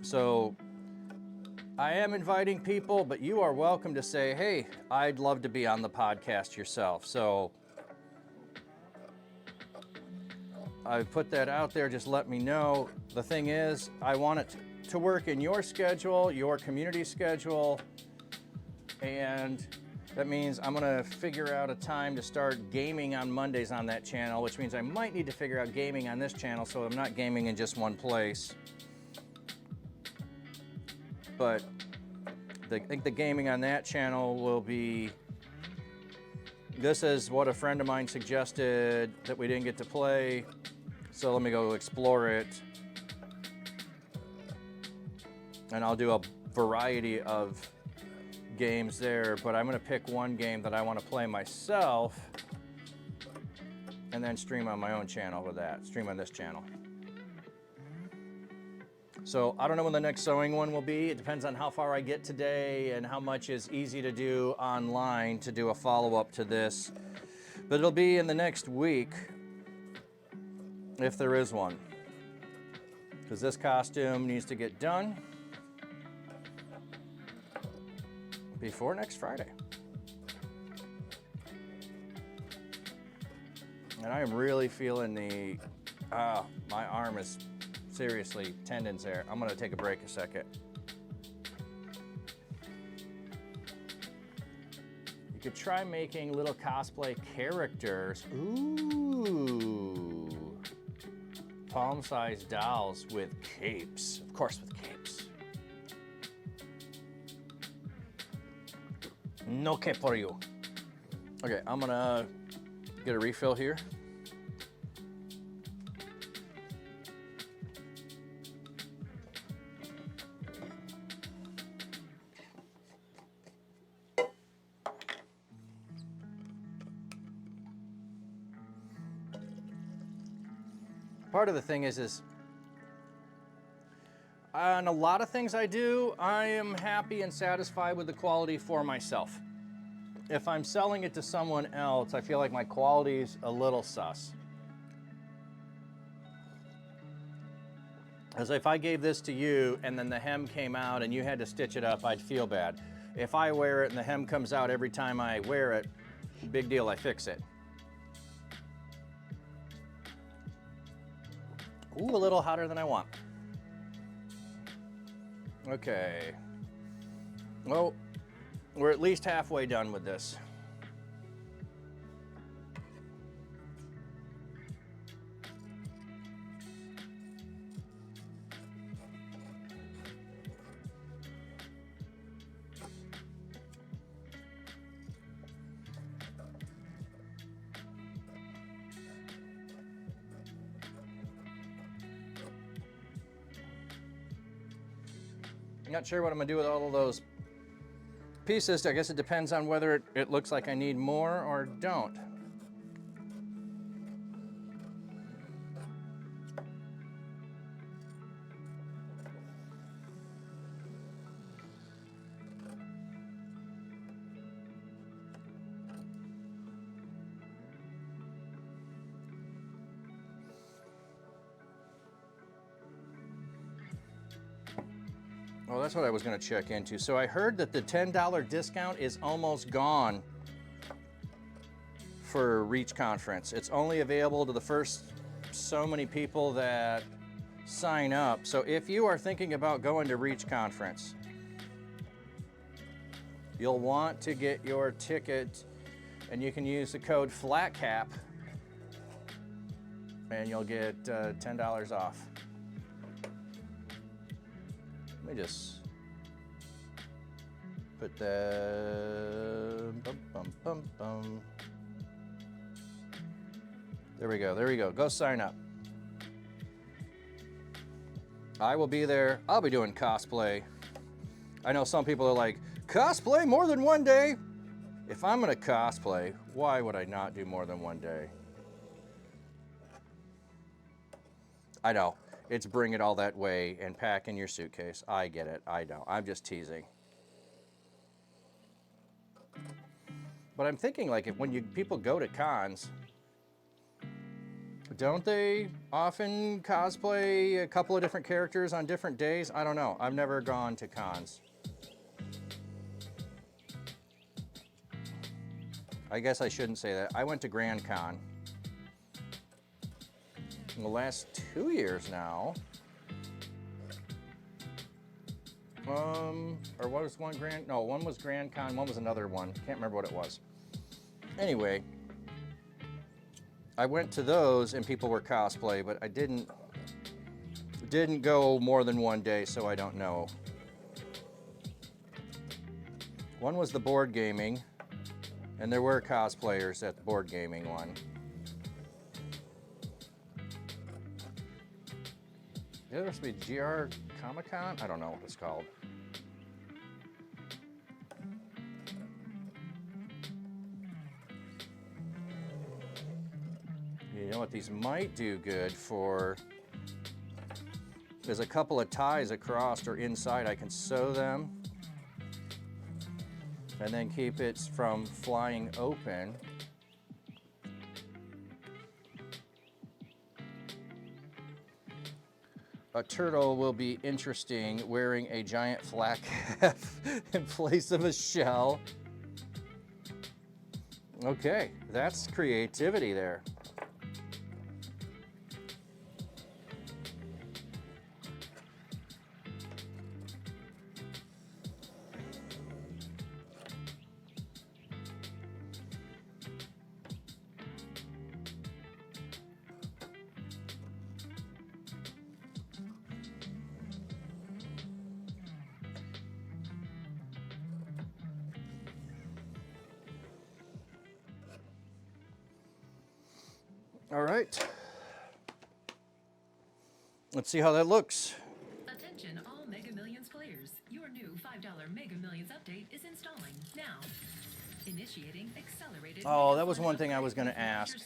So I am inviting people, but you are welcome to say, hey, I'd love to be on the podcast yourself. So I put that out there, just let me know. The thing is, I want it to work in your schedule, your community schedule, and that means I'm gonna figure out a time to start gaming on Mondays on that channel, which means I might need to figure out gaming on this channel so I'm not gaming in just one place. But I think the gaming on that channel will be, this is what a friend of mine suggested that we didn't get to play, so let me go explore it. And I'll do a variety of games there, but I'm gonna pick one game that I want to play myself and then stream on my own channel with that, stream on this channel. So I don't know when the next sewing one will be. It depends on how far I get today and how much is easy to do online to do a follow-up to this, but it'll be in the next week if there is one, because this costume needs to get done before next Friday. And I am really feeling the, my arm is seriously tendons there. I'm gonna take a break a second. You could try making little cosplay characters. Ooh. Palm-sized dolls with capes. Of course with capes. No cape for you. Okay, I'm gonna get a refill here. Part of the thing is on a lot of things I do, I am happy and satisfied with the quality for myself. If I'm selling it to someone else, I feel like my quality's a little sus. As if I gave this to you and then the hem came out and you had to stitch it up, I'd feel bad. If I wear it and the hem comes out every time I wear it, big deal, I fix it. Ooh, a little hotter than I want. Okay. Well, we're at least halfway done with this. Not sure what I'm gonna do with all of those pieces. I guess it depends on whether it looks like I need more or don't. Oh, that's what I was going to check into. So I heard that the $10 discount is almost gone for Reach Conference. It's only available to the first so many people that sign up. So if you are thinking about going to Reach Conference, you'll want to get your ticket, and you can use the code FLATCAP, and you'll get $10 off. Let me just put the There we go, there we go. Go sign up. I will be there. I'll be doing cosplay. I know some people are like, cosplay more than one day? If I'm gonna cosplay, why would I not do more than one day? I know. It's bring it all that way and pack in your suitcase. I get it. I know. I'm just teasing. But I'm thinking, like, if when people go to cons, don't they often cosplay a couple of different characters on different days? I don't know. I've never gone to cons. I guess I shouldn't say that. I went to Grand Con in the last 2 years now. Or what was one Grand? No, one was Grand Con, one was another one. Can't remember what it was. Anyway, I went to those and people were cosplay, but I didn't go more than one day, so I don't know. One was the board gaming, and there were cosplayers at the board gaming one. The other must be GR Comic-Con? I don't know what it's called. You know what these might do good for? There's a couple of ties across or inside. I can sew them and then keep it from flying open. A turtle will be interesting wearing a giant flat cap in place of a shell. Okay, that's creativity there. All right. Let's see how that looks. Attention all Mega Millions players. Your new $5 Mega Millions update is installing now. Initiating accelerated. Oh, that was one thing I was going to ask.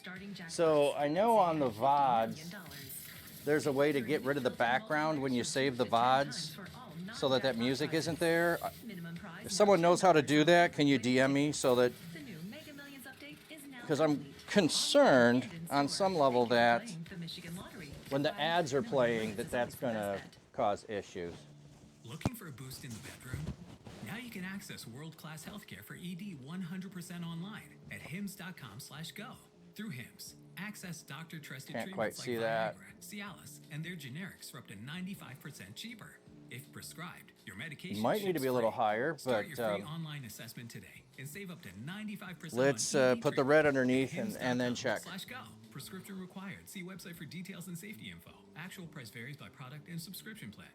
So I know on the VODs, there's a way to get rid of the background when you save the VODs so that that music isn't there. If someone knows how to do that, can you DM me so that, because I'm concerned on some level that when the ads are playing that's going to cause issues. Looking for a boost in the bedroom? Now you can access world-class healthcare for ED 100% online at hims.com/go. Through Hims, access doctor-trusted Can't quite treatments see like that. Viagra, Cialis, and their generics for up to 95% cheaper. If prescribed, your medication Might need to be a little higher, Start but your free online assessment today and save up to 95% let's on ED put the red underneath and then check. hims.com/go. Prescription required. See website for details and safety info. Actual price varies by product and subscription plan.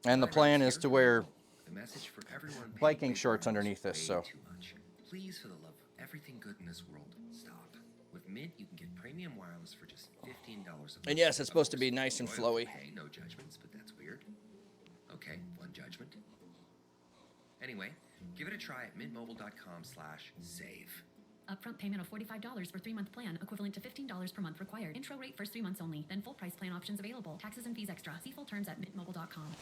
And the plan is to wear The message for everyone paying biking big shorts wireless underneath this, way so. too much. Please, for the love of everything good in this world, stop. With Mint, you can get premium wireless for just $15 a month. And yes, it's supposed to be nice and Royal flowy. Pay, no judgments, but that's weird. Okay, one judgment. Anyway, give it a try at mintmobile.com/save. Upfront payment of $45 for 3-month plan, equivalent to $15 per month required. Intro rate first 3 months only. Then full price plan options available. Taxes and fees extra. See full terms at mintmobile.com.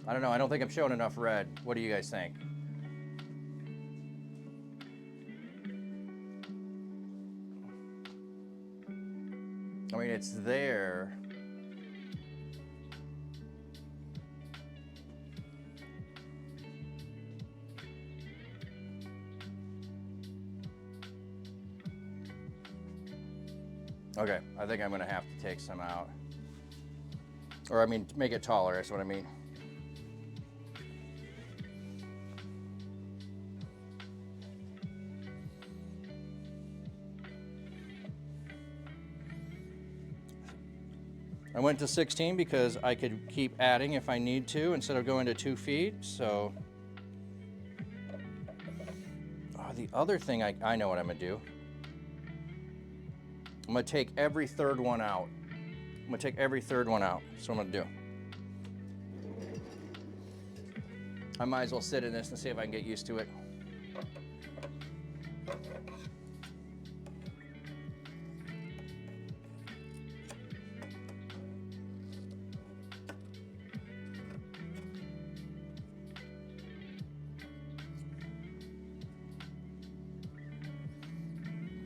I don't know. I don't think I'm showing enough red. What do you guys think? I mean, it's there. Okay, I think I'm gonna have to take some out. Or I mean, make it taller, that's what I mean. I went to 16 because I could keep adding if I need to instead of going to 2 feet, so. The other thing, I know what I'm gonna do. I'm gonna take every third one out. I'm gonna take every third one out, that's what I'm gonna do. I might as well sit in this and see if I can get used to it.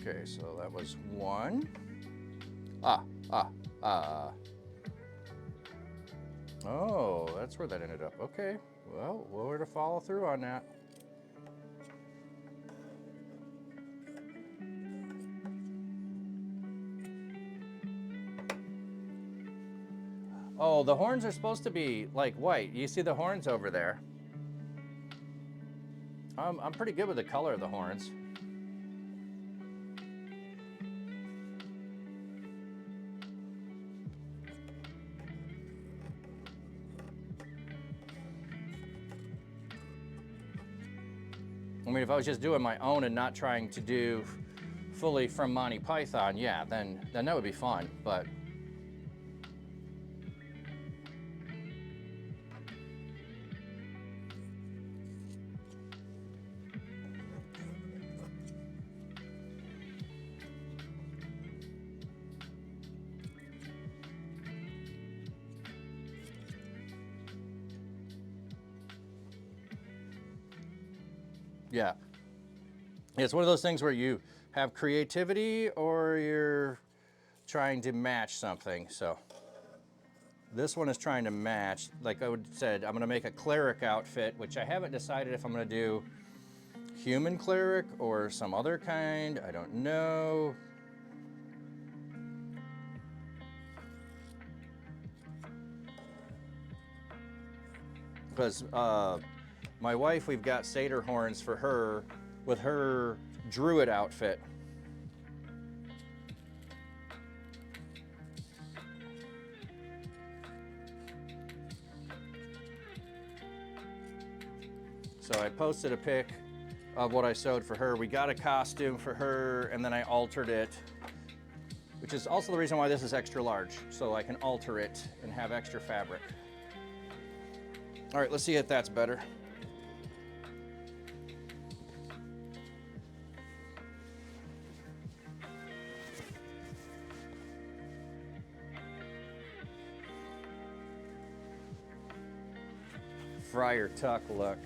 Okay, so that was 1. Oh, that's where that ended up. Okay, well, we're to follow through on that. Oh, the horns are supposed to be like white. You see the horns over there. I'm pretty good with the color of the horns. I mean, if I was just doing my own and not trying to do fully from Monty Python, yeah, then that would be fun, but. Yeah, it's one of those things where you have creativity or you're trying to match something. So this one is trying to match. Like I said, I'm gonna make a cleric outfit, which I haven't decided if I'm gonna do human cleric or some other kind. I don't know. Because my wife, we've got satyr horns for her with her druid outfit. So I posted a pic of what I sewed for her. We got a costume for her and then I altered it, which is also the reason why this is extra large, so I can alter it and have extra fabric. All right, let's see if that's better. Friar Tuck look.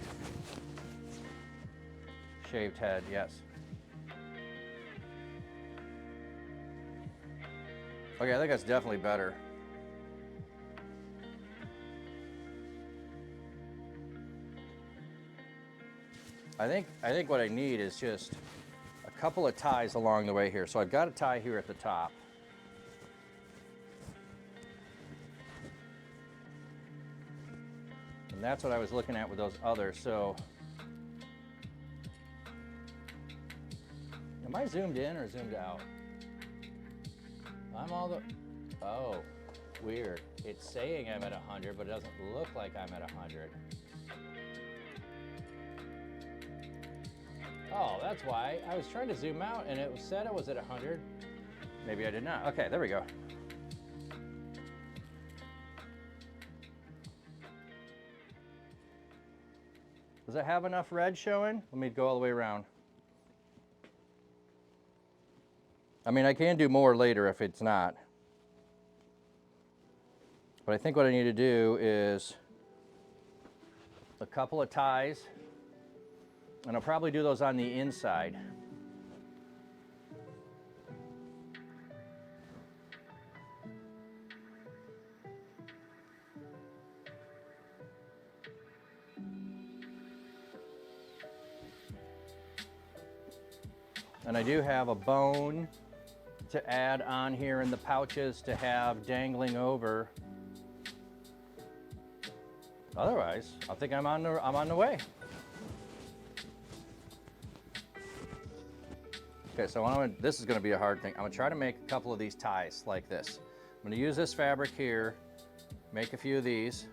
Shaved head, yes. Okay, I think that's definitely better. I think what I need is just a couple of ties along the way here. So I've got a tie here at the top. And that's what I was looking at with those others. So am I zoomed in or zoomed out? I'm all the, oh, weird. it's saying I'm at 100, but it doesn't look like I'm at 100. Oh, that's why. I was trying to zoom out and it said I was at 100. Maybe I did not. Okay, there we go. Does it have enough red showing? Let me go all the way around. I mean, I can do more later if it's not. But I think what I need to do is a couple of ties, and I'll probably do those on the inside. And I do have a bone to add on here in the pouches to have dangling over. Otherwise, I think I'm on the way. Okay, so this is going to be a hard thing. I'm going to try to make a couple of these ties like this. I'm going to use this fabric here, make a few of these,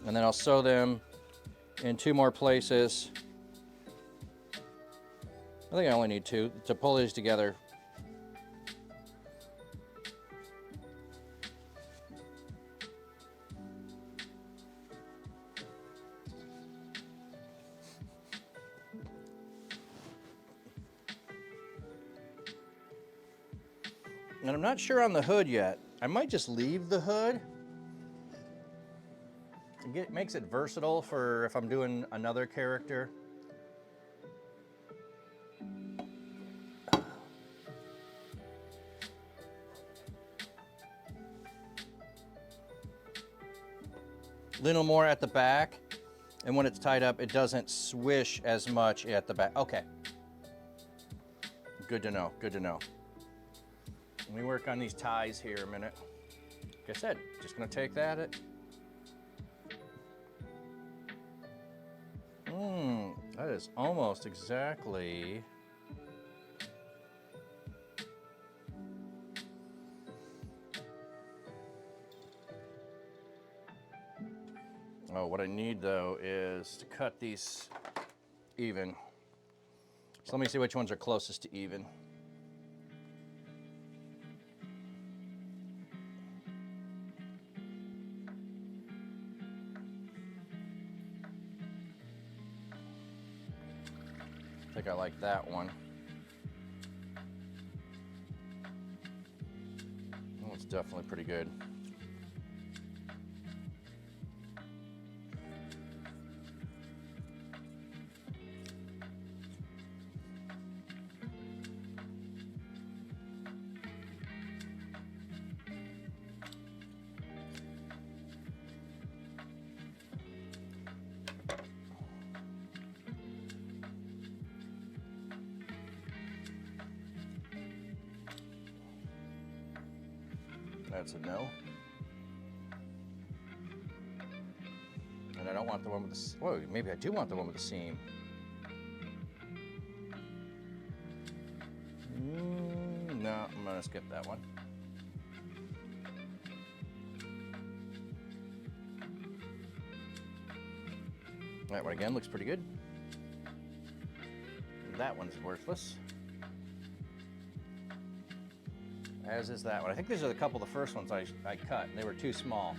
and then I'll sew them in 2 more places. I think I only need 2 to pull these together. And I'm not sure on the hood yet. I might just leave the hood. It makes it versatile for if I'm doing another character. Little more at the back, and when it's tied up, it doesn't swish as much at the back. Okay. Good to know, good to know. Let me work on these ties here a minute. Like I said, just gonna take that. That is almost exactly. Oh, what I need though is to cut these even. So let me see which ones are closest to even. I think I like that one. Oh, it's definitely pretty good. That's a no. And I don't want the one with the, whoa, maybe I do want the one with the seam. No, I'm gonna skip that one. That one again looks pretty good. That one's worthless. As is that one. I think these are a couple of the first ones I cut. They were too small.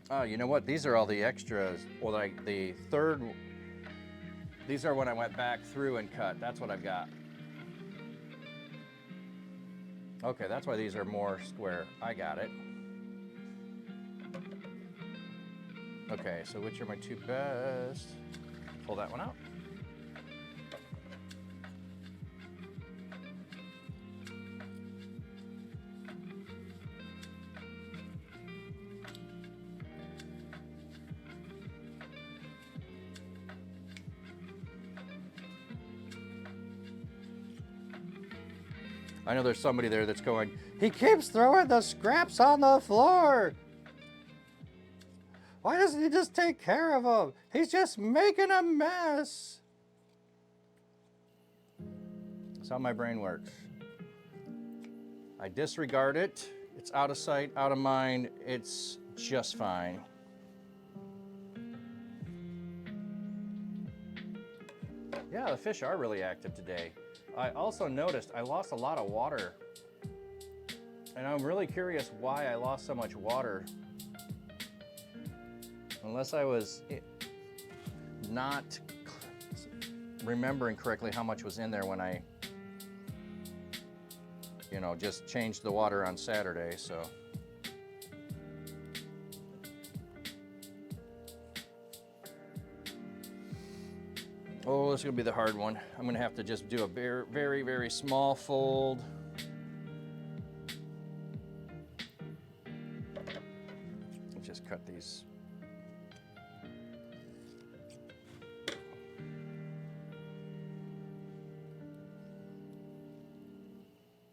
Oh, you know what? These are all the extras. Well, like the third, these are when I went back through and cut. That's what I've got. Okay, that's why these are more square. I got it. Okay, so which are my 2 best? Pull that one out. I know there's somebody there that's going, he keeps throwing the scraps on the floor. Why doesn't he just take care of them? He's just making a mess. That's how my brain works. I disregard it. It's out of sight, out of mind. It's just fine. Yeah, the fish are really active today. I also noticed I lost a lot of water. And I'm really curious why I lost so much water. Unless I was not remembering correctly how much was in there when I, you know, just changed the water on Saturday, so. Oh, this is gonna be the hard one. I'm gonna have to just do a very, very, very small fold. Just cut these.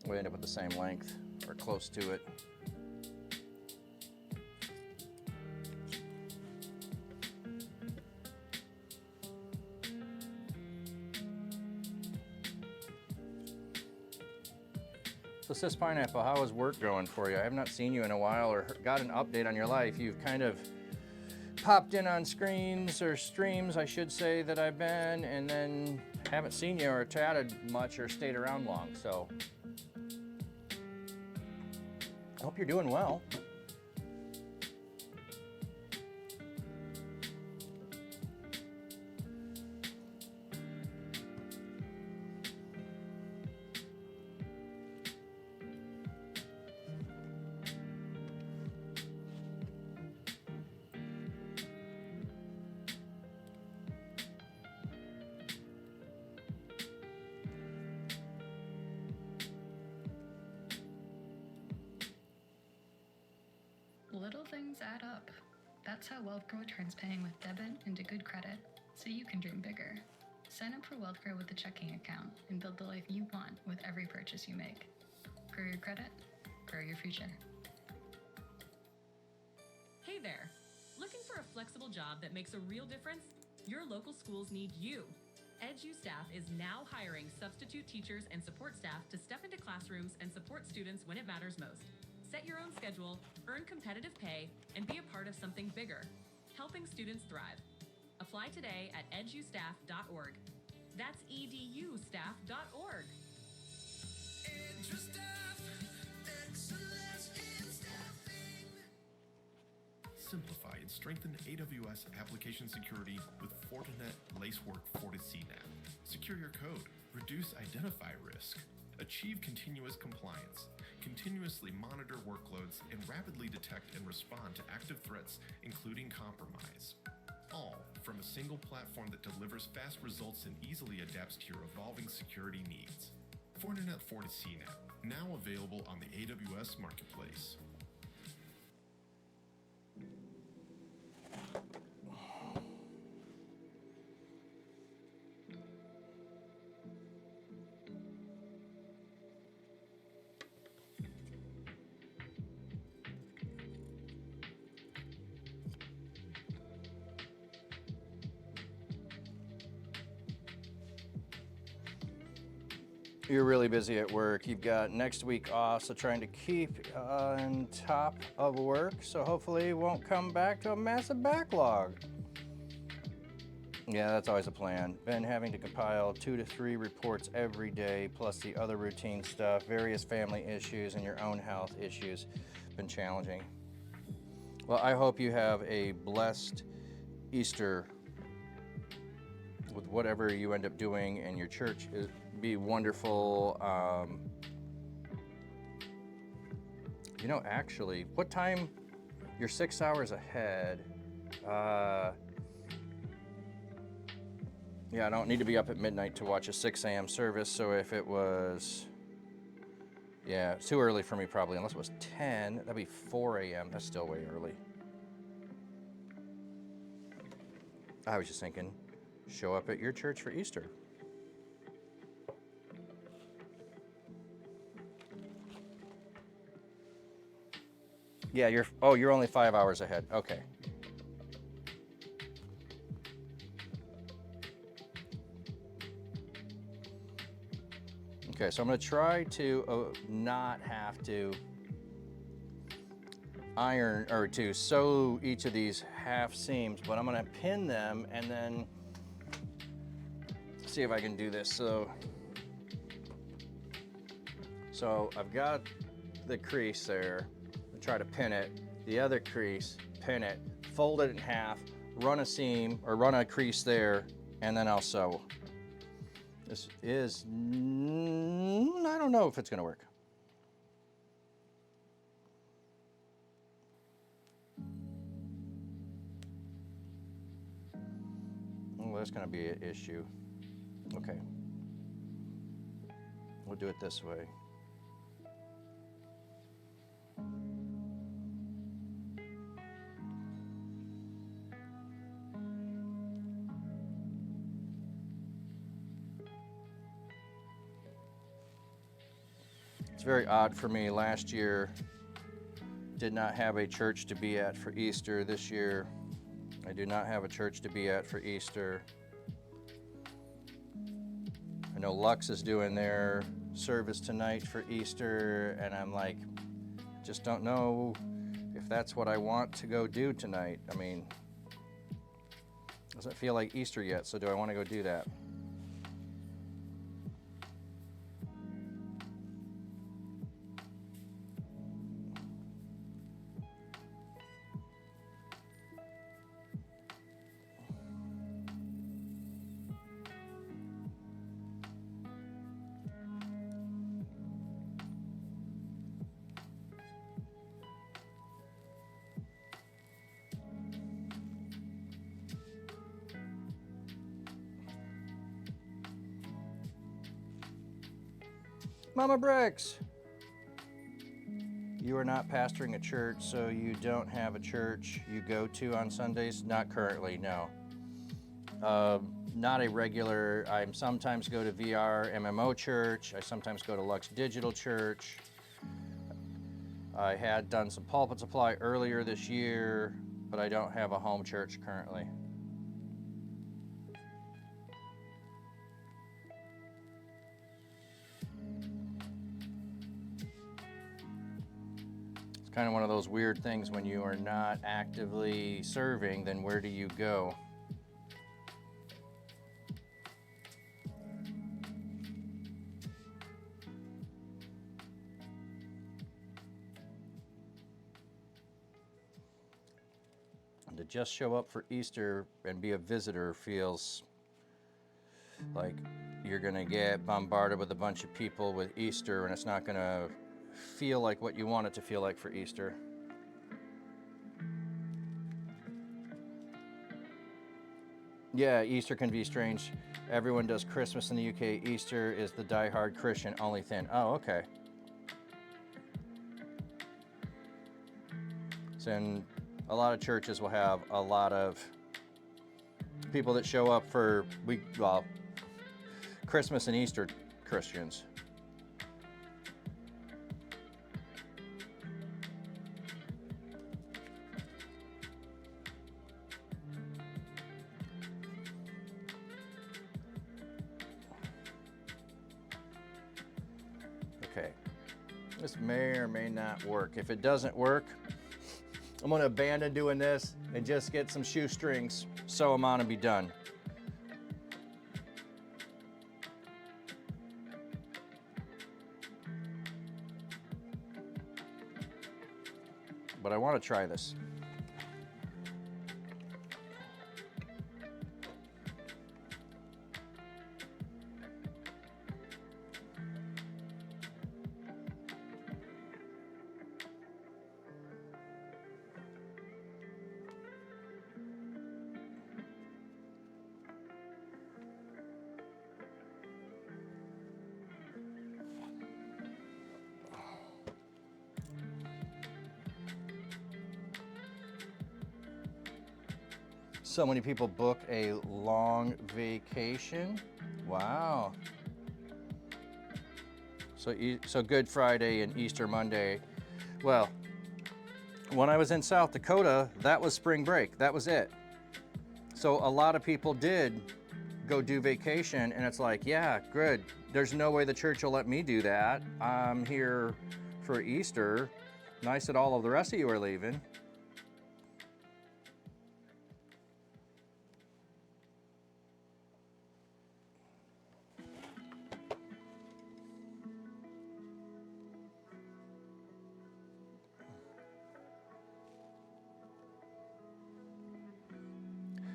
We end up with the same length or close to it. So Sis Pineapple, how is work going for you? I have not seen you in a while or got an update on your life. You've kind of popped in on screens or streams, I should say, that I've been, and then haven't seen you or chatted much or stayed around long, so. I hope you're doing well. Little things add up. That's how WealthGrow turns paying with debit into good credit, so you can dream bigger. Sign up for WealthGrow with a checking account and build the life you want with every purchase you make. Grow your credit, grow your future. Hey there! Looking for a flexible job that makes a real difference? Your local schools need you. EduStaff is now hiring substitute teachers and support staff to step into classrooms and support students when it matters most. Set your own schedule, earn competitive pay, and be a part of something bigger, helping students thrive. Apply today at edustaff.org. That's edustaff.org. Simplify and strengthen AWS application security with Fortinet Lacework FortiCNAP. Secure your code, reduce identify risk, achieve continuous compliance, continuously monitor workloads, and rapidly detect and respond to active threats, including compromise. All from a single platform that delivers fast results and easily adapts to your evolving security needs. Fortinet FortiCNAP, now available on the AWS Marketplace. You're really busy at work. You've got next week off, so trying to keep on top of work, so hopefully you won't come back to a massive backlog. Yeah, that's always a plan. Been having to compile 2 to 3 reports every day, plus the other routine stuff, various family issues, and your own health issues. Been challenging. Well, I hope you have a blessed Easter with whatever you end up doing in your church. Be wonderful. You know, actually, what time? You're 6 hours ahead. Yeah, I don't need to be up at midnight to watch a 6 a.m. service, so if it was, yeah, it's too early for me probably, unless it was 10, that'd be 4 a.m. That's still way early. I was just thinking, show up at your church for Easter. Yeah, you're only 5 hours ahead. Okay. Okay, so I'm going to try to not have to iron or to sew each of these half seams, but I'm going to pin them and then see if I can do this. So I've got the crease there. I try to pin it. The other crease, pin it, fold it in half, run a seam or run a crease there, and then I'll sew. This is, I don't know if it's going to work. Oh, that's going to be an issue. Okay. We'll do it this way. It's very odd for me. Last year, did not have a church to be at for Easter. This year, I do not have a church to be at for Easter. I know Lux is doing their service tonight for Easter, and I'm like, just don't know if that's what I want to go do tonight. I mean, doesn't feel like Easter yet, so do I want to go do that? Mama Bricks! You are not pastoring a church, so you don't have a church you go to on Sundays? Not currently, no. Not a regular. I sometimes go to VR MMO church. I sometimes go to Lux Digital Church. I had done some pulpit supply earlier this year, but I don't have a home church currently. Kind of one of those weird things when you are not actively serving, then where do you go? And to just show up for Easter and be a visitor feels like you're gonna get bombarded with a bunch of people with Easter, and it's not gonna feel like what you want it to feel like for Easter. Yeah, Easter can be strange. Everyone does Christmas in the UK. Easter is the die-hard Christian only thing. Oh, okay. So in a lot of churches will have a lot of people that show up for Christmas and Easter Christians. Okay, this may or may not work. If it doesn't work, I'm gonna abandon doing this and just get some shoestrings, sew them on and be done. But I want to try this. So many people book a long vacation. Wow. So Good Friday and Easter Monday. Well, when I was in South Dakota, that was spring break. That was it. So a lot of people did go do vacation, and it's like, yeah, good. There's no way the church will let me do that. I'm here for Easter. Nice that all of the rest of you are leaving.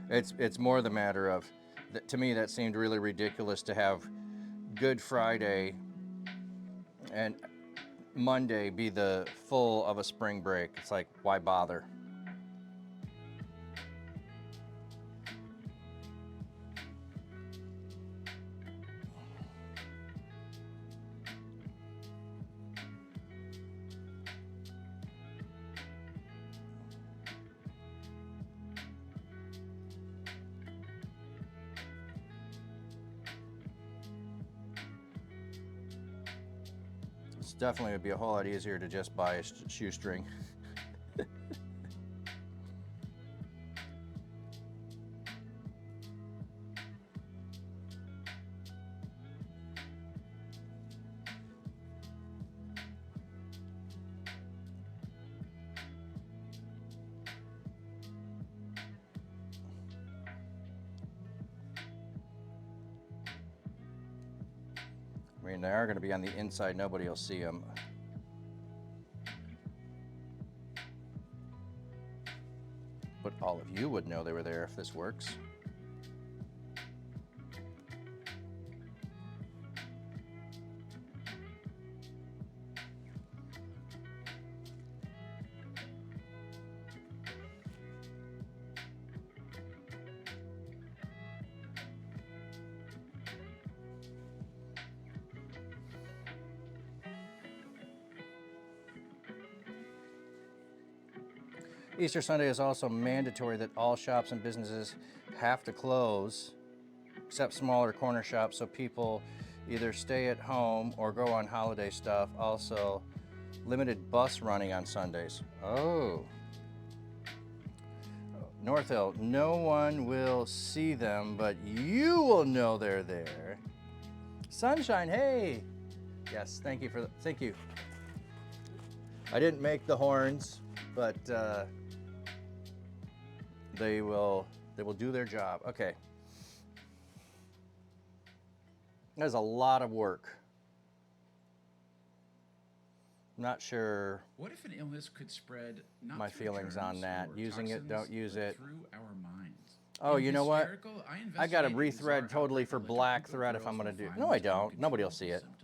It's more the matter of, to me, that seemed really ridiculous to have Good Friday and Monday be the full of a spring break. It's like, why bother? It's definitely would be a whole lot easier to just buy a shoestring. I mean, they are going to be on the inside. Nobody will see them. But all of you would know they were there if this works. Easter Sunday is also mandatory that all shops and businesses have to close, except smaller corner shops, so people either stay at home or go on holiday stuff. Also, limited bus running on Sundays. Oh. North Hill, no one will see them, but you will know they're there. Sunshine, hey. Yes, thank you for, thank you. I didn't make the horns, but they will do their job. Okay. There's a lot of work. I'm not sure what if an illness could spread not my through feelings on germs that. or Using it, toxins, don't use but it. through our minds. Oh, In you know what? Hysterical, I got to investigated bizarre rethread totally for outbreak of black electric thread if I'm grills going to will do. find No, I most don't. Nobody will see it. symptoms.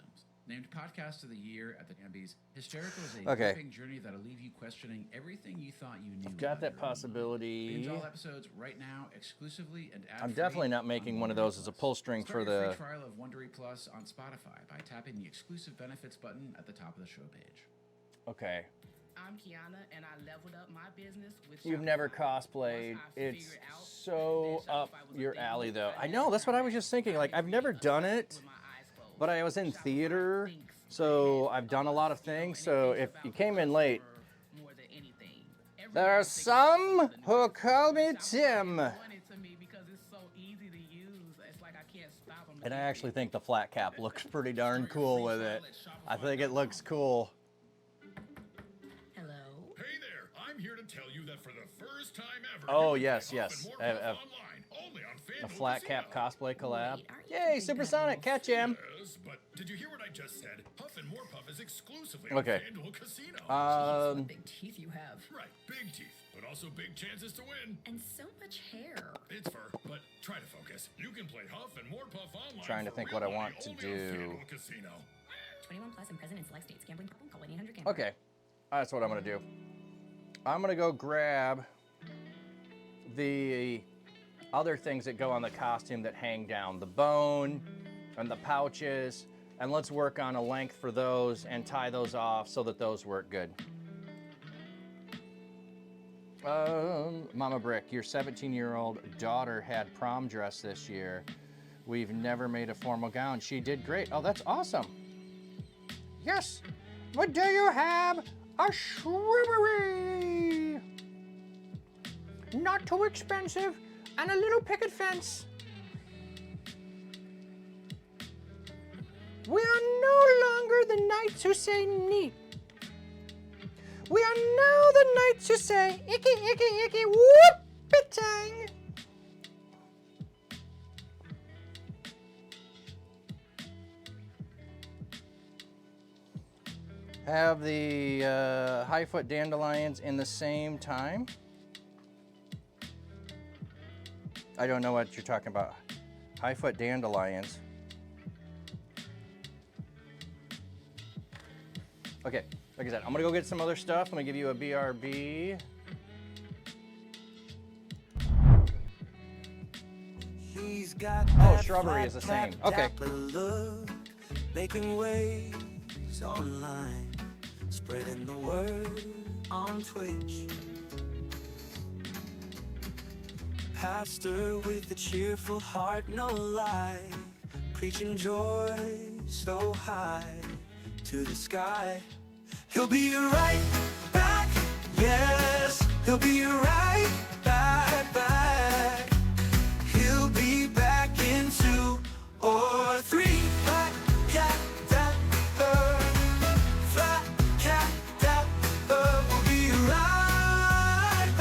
Named Podcast of the Year at the Ambies, Hysterical is a Okay. gripping journey that'll leave you questioning everything you thought you knew. I've got about that your own mind. possibility. Binge all episodes right now, exclusively and ad-free I'm definitely not making on one of Wondery those as a Plus. pull string Start for your the. free trial of Wondery Plus on Spotify by tapping the exclusive benefits button at the top of the show page. Okay. I'm Kiana, and I leveled up my business with You've Shopify. never cosplayed. Once I It's figured out so that up Shopify was a your thing, alley, though. I I know. That's what I was just thinking. Like, I've never done it, but I was in theater, so I've done a lot of things. So if you came in late, more than anything. there are some who call me Tim. Wanted to me because it's so easy to use. It's like I can't stop them. And I actually think the flat cap looks pretty darn cool with it. I think it looks cool. Hello. Hey there, I'm here to tell you that for the first time ever, Oh, you can yes, play Huff yes. and More Puff online, only on A FanDuel flat cap Casino. cosplay collab. Yay, Supersonic, catch him. Yes, but did you hear what I just said? Huff and More Puff is exclusively Okay. on FanDuel Casino. What big teeth you have. Right, big teeth, but also big chances to win. And so much hair. It's fur, but try to focus. You can play Huff and More Puff online. Trying to for think real what I money want to only do. on FanDuel Casino. 21 plus and present in select states. Gambling problem? Call 1-800-GAMBLER. Okay, that's what I'm gonna do. I'm gonna go grab the other things that go on the costume that hang down, the bone and the pouches, and let's work on a length for those and tie those off so that those work good. Mama Brick, your 17-year-old daughter had prom dress this year. We've never made a formal gown. She did great. Oh, that's awesome. Yes, but do you have a shrubbery? Not too expensive, and a little picket fence. We are no longer the knights who say neat. We are now the knights who say icky, icky, icky, whoop-a-tang. Have the highfoot dandelions in the same time. I don't know what you're talking about. Highfoot dandelions. Okay, like I said, I'm gonna go get some other stuff. I'm gonna give you a BRB. He's got Oh, shrubbery is the same. Okay. look, making waves online, spreading the word on Twitch. Pastor with a cheerful heart, no lie, preaching joy so high to the sky. He'll be right back, yes, he'll be right back. He'll be back in 2 or 3. Flat cat dapper, flat cat dapper. We'll be right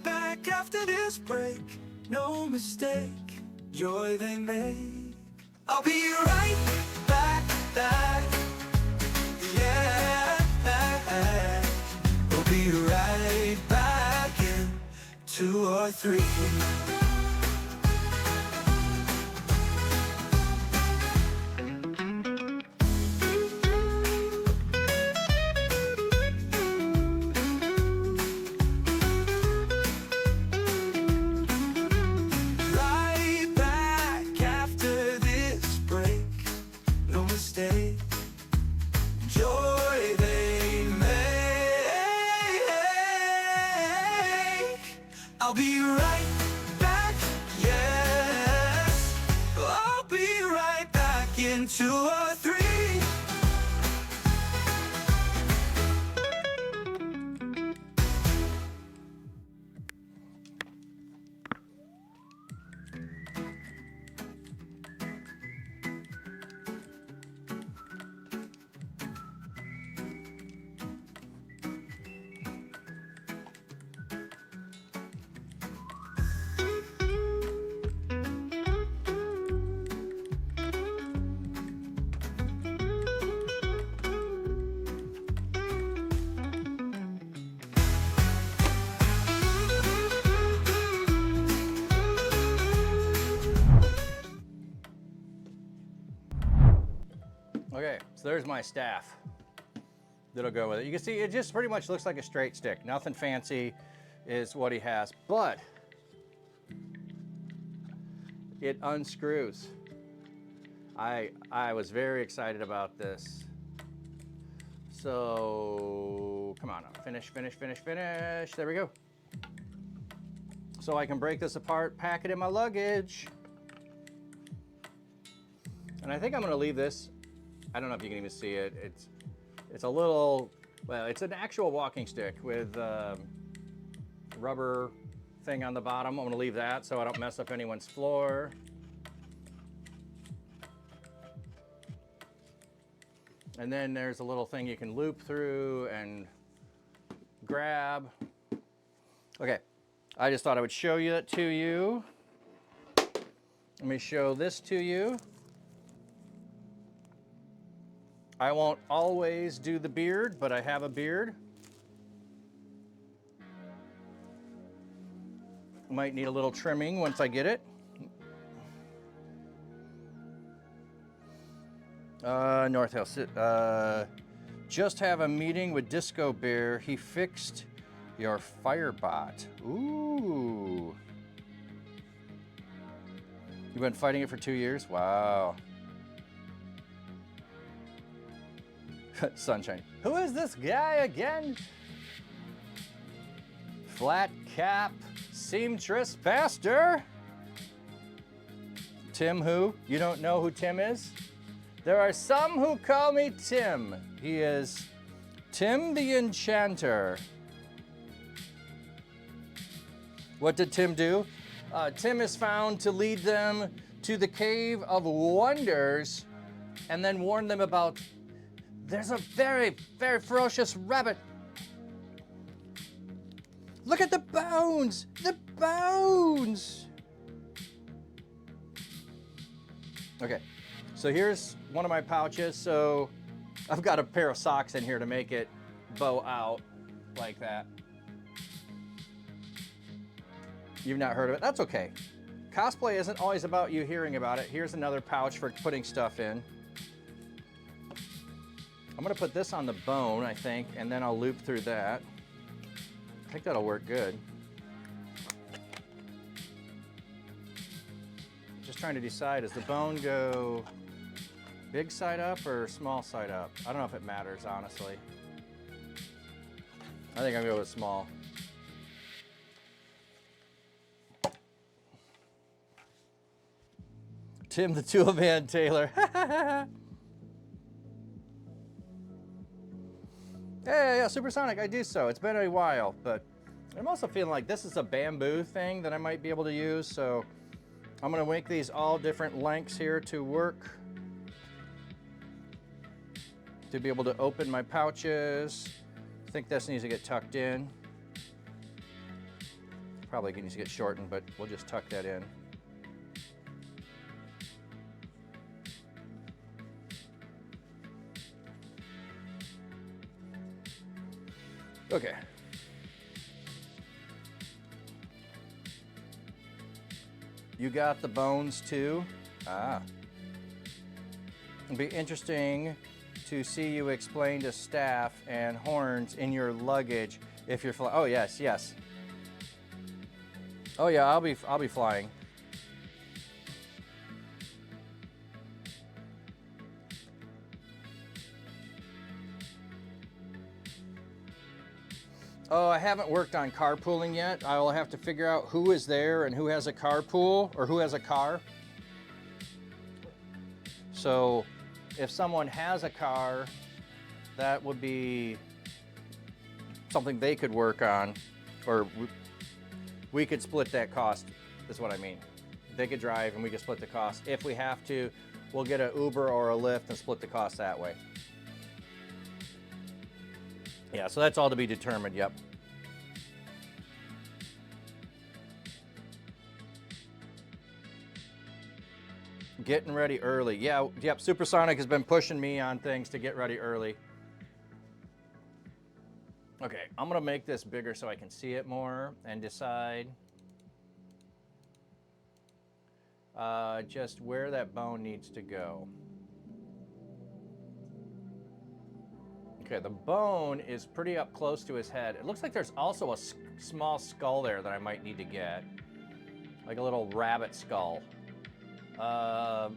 back after this break. No mistake, joy they make. I'll be right back, yeah. We'll be right back in 2 or 3. Right back after this break. No mistake, joy they make. I'll be right back, yes. I'll be right back in 2 or 3. Okay, so there's my staff that'll go with it. You can see it just pretty much looks like a straight stick. Nothing fancy is what he has, but it unscrews. I was very excited about this. So come on, finish, finish, finish, finish. There we go. So I can break this apart, pack it in my luggage. And I think I'm gonna leave this. I don't know if you can even see it. It's a little, well, it's an actual walking stick with rubber thing on the bottom. I'm gonna leave that so I don't mess up anyone's floor. And then there's a little thing you can loop through and grab. Okay, I just thought I would show you that to you. Let me show this to you. I won't always do the beard, but I have a beard. Might need a little trimming once I get it. North Hill. Just have a meeting with Disco Bear. He fixed your Firebot. Ooh. You've been fighting it for 2 years? Wow. Sunshine. Who is this guy again? Flat cap seamstress pastor. Tim who? You don't know who Tim is? There are some who call me Tim. He is Tim the Enchanter. What did Tim do? Tim is found to lead them to the Cave of Wonders and then warn them about there's a very, very ferocious rabbit. Look at the bones! The bones! Okay, so here's one of my pouches. So I've got a pair of socks in here to make it bow out like that. You've not heard of it? That's okay. Cosplay isn't always about you hearing about it. Here's another pouch for putting stuff in. I'm gonna put this on the bone, I think, and then I'll loop through that. I think that'll work good. Just trying to decide, does the bone go big side up or small side up? I don't know if it matters, honestly. I think I'm gonna go with small. Tim the Toolman Taylor. Yeah, Supersonic, I do so. It's been a while, but I'm also feeling like this is a bamboo thing that I might be able to use, so I'm gonna make these all different lengths here to work. To be able to open my pouches. I think this needs to get tucked in. Probably needs to get shortened, but we'll just tuck that in. Okay. You got the bones too? Ah. It'll be interesting to see you explain to staff and horns in your luggage if you're flying. Oh yes, yes. Oh yeah, I'll be flying. Oh, I haven't worked on carpooling yet. I will have to figure out who is there and who has a carpool or who has a car. So if someone has a car, that would be something they could work on, or we could split that cost, is what I mean. They could drive and we could split the cost. If we have to, we'll get an Uber or a Lyft and split the cost that way. Yeah, so that's all to be determined, yep. Getting ready early. Yeah, yep, Supersonic has been pushing me on things to get ready early. Okay, I'm gonna make this bigger so I can see it more and decide just where that bone needs to go. Okay, the bone is pretty up close to his head. It looks like there's also a small skull there that I might need to get. Like a little rabbit skull. I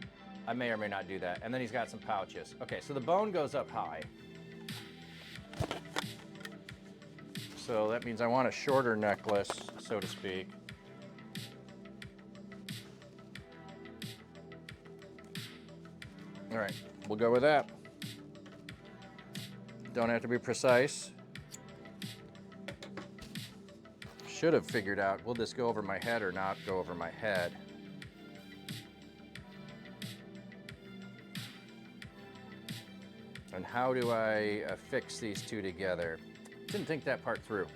may or may not do that. And then he's got some pouches. Okay, so the bone goes up high. So that means I want a shorter necklace, so to speak. All right, we'll go with that. Don't have to be precise. Should have figured out, will this go over my head or not go over my head? And how do I affix these two together? Didn't think that part through.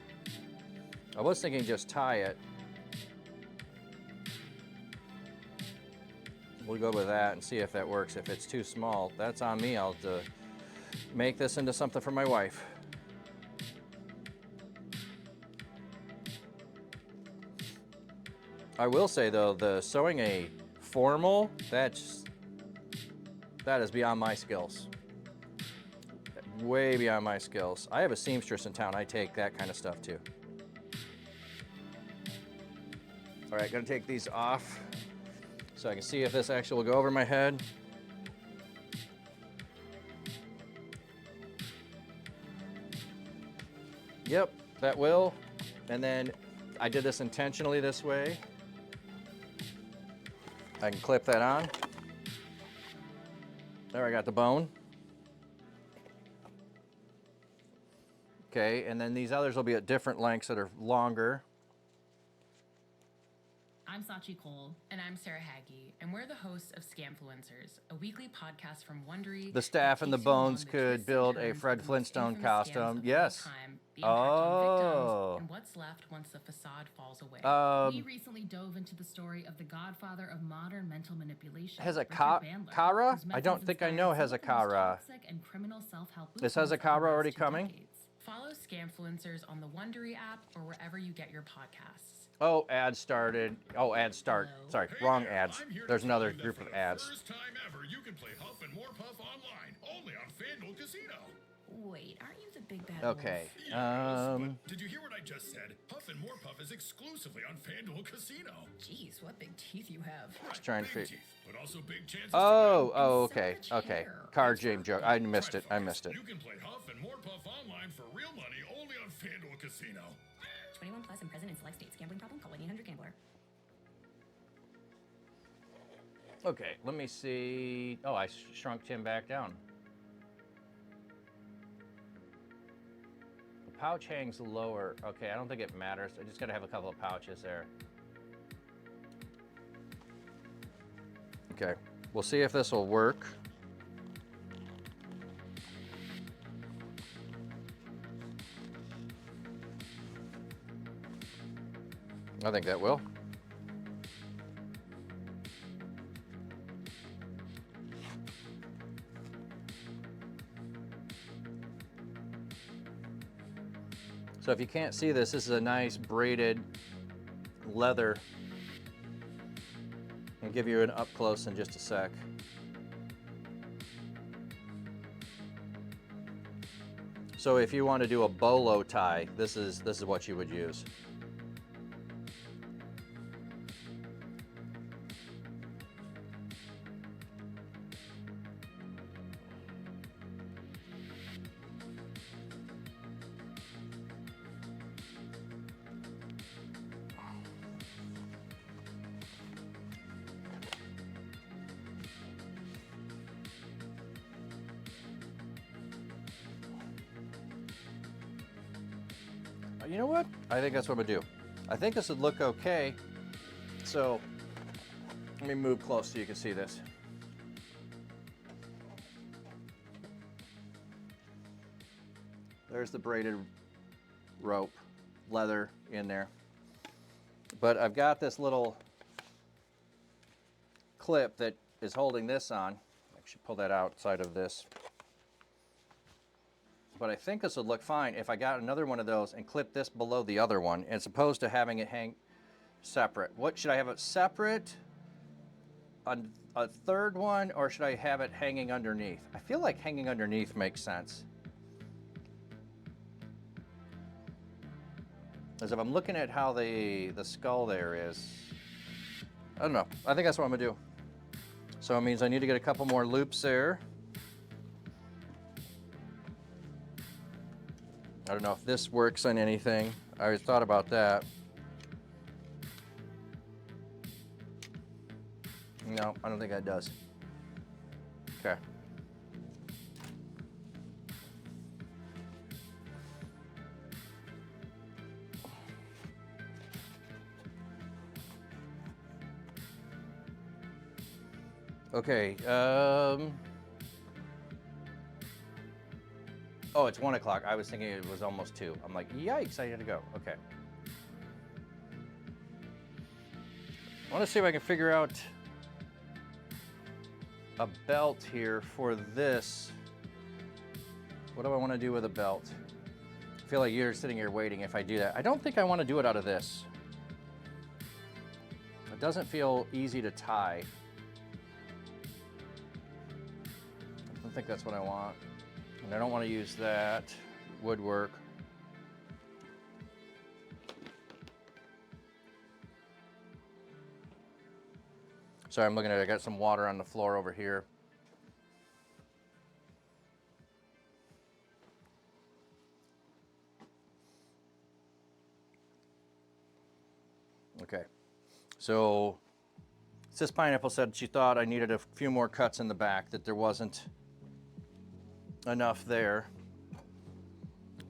I was thinking just tie it. We'll go with that and see if that works. If it's too small, that's on me. I'll have to make this into something for my wife. I will say though, the sewing a formal, that is beyond my skills. Way beyond my skills. I have a seamstress in town. I take that kind of stuff too. All right, gonna take these off so I can see if this actually will go over my head. Yep, that will. And then I did this intentionally this way. I can clip that on. There, I got the bone. Okay, and then these others will be at different lengths that are longer. I'm Sachi Cole. And I'm Sarah Haggie. And we're the hosts of Scamfluencers, a weekly podcast from Wondery. The staff and the bones could build a Fred Flintstone costume. Yes. The impact on victims, Oh. and what's left once the facade falls away. We recently dove into the story of the godfather of modern mental manipulation. Hezekiah? I don't think I know Hezekiah. And criminal self-help Is Hezekiah already coming? Follow Scamfluencers on the Wondery app or wherever you get your podcasts. Oh, ads started. Oh, ads start. Sorry, wrong ads. There's another group of ads. First time ever, you can play Huff and More Puff online, only on FanDuel Casino. Wait, aren't you the big bad Okay. Yes, but did you hear what I just said? Huff and More Puff is exclusively on FanDuel Casino. Jeez, what big teeth you have. Just trying to figure. But also big chances. Oh, okay, okay. Card game joke. I missed it. You can play Huff and More Puff online for real money, only on FanDuel Casino. 21 plus and present in select states. Gambling problem? Call 1-800-GAMBLER. Okay, let me see. Oh, I shrunk Tim back down. The pouch hangs lower. Okay, I don't think it matters. I just gotta have a couple of pouches there. Okay, we'll see if this will work. I think that will. So if you can't see this, this is a nice braided leather. I'll give you an up close in just a sec. So if you want to do a bolo tie, this is what you would use. You know what? I think that's what I'm gonna do. I think this would look okay. So let me move close so you can see this. There's the braided rope, leather in there. But I've got this little clip that is holding this on. I should pull that outside of this. But I think this would look fine if I got another one of those and clip this below the other one, as opposed to having it hang separate. What should I have it separate? A third one, or should I have it hanging underneath? I feel like hanging underneath makes sense. As if I'm looking at how the skull there is, I don't know. I think that's what I'm gonna do. So it means I need to get a couple more loops there. I don't know if this works on anything. I always thought about that. No, I don't think that does. Okay. Okay, oh, it's 1 o'clock. I was thinking it was almost 2. I'm like, yikes, I had to go. Okay. I want to see if I can figure out a belt here for this. What do I want to do with a belt? I feel like you're sitting here waiting if I do that. I don't think I want to do it out of this. It doesn't feel easy to tie. I don't think that's what I want. And I don't want to use that woodwork. Sorry, I'm looking at it. I got some water on the floor over here. Okay. So Sis Pineapple said she thought I needed a few more cuts in the back, that there wasn't enough there.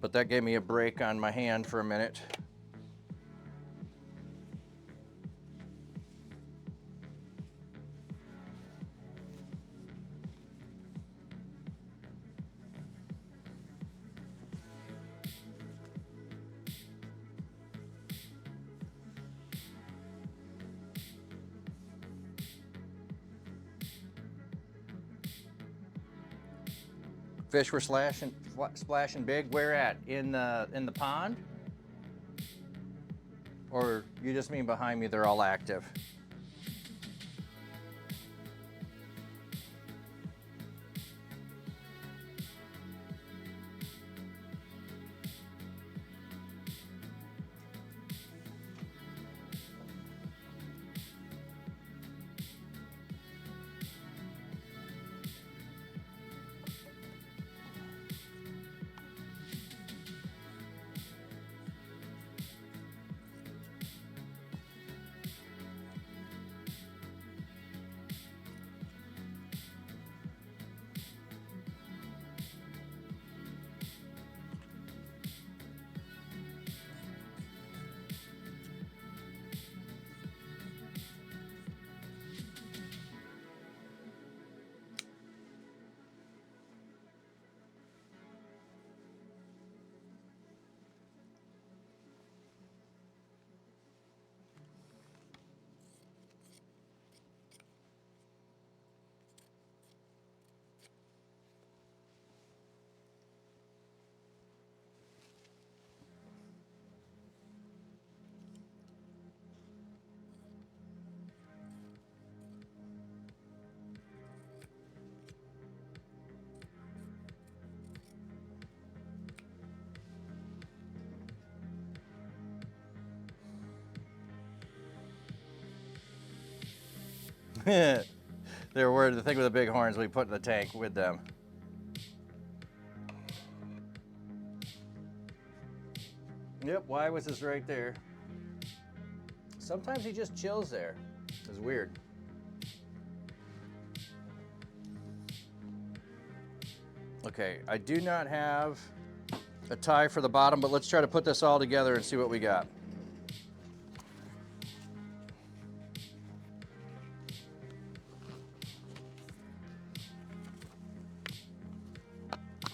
But that gave me a break on my hand for a minute. Fish were splashing big. Where at? In the pond? Or you just mean behind me they're all active? They were the thing with the big horns we put in the tank with them. Yep, Why-Was is right there. Sometimes he just chills there. It's weird. Okay, I do not have a tie for the bottom, but let's try to put this all together and see what we got.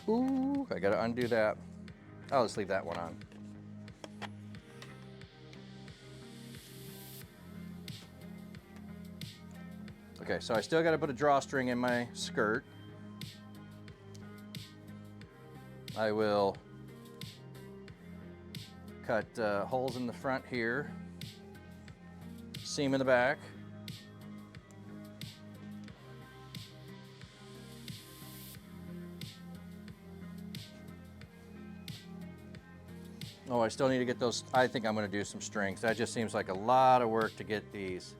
Ooh, I gotta undo that. I'll just leave that one on. Okay, so I still gotta put a drawstring in my skirt. I will cut holes in the front here, seam in the back. Oh, I still need to get those. I think I'm going to do some strings. That just seems like a lot of work to get these.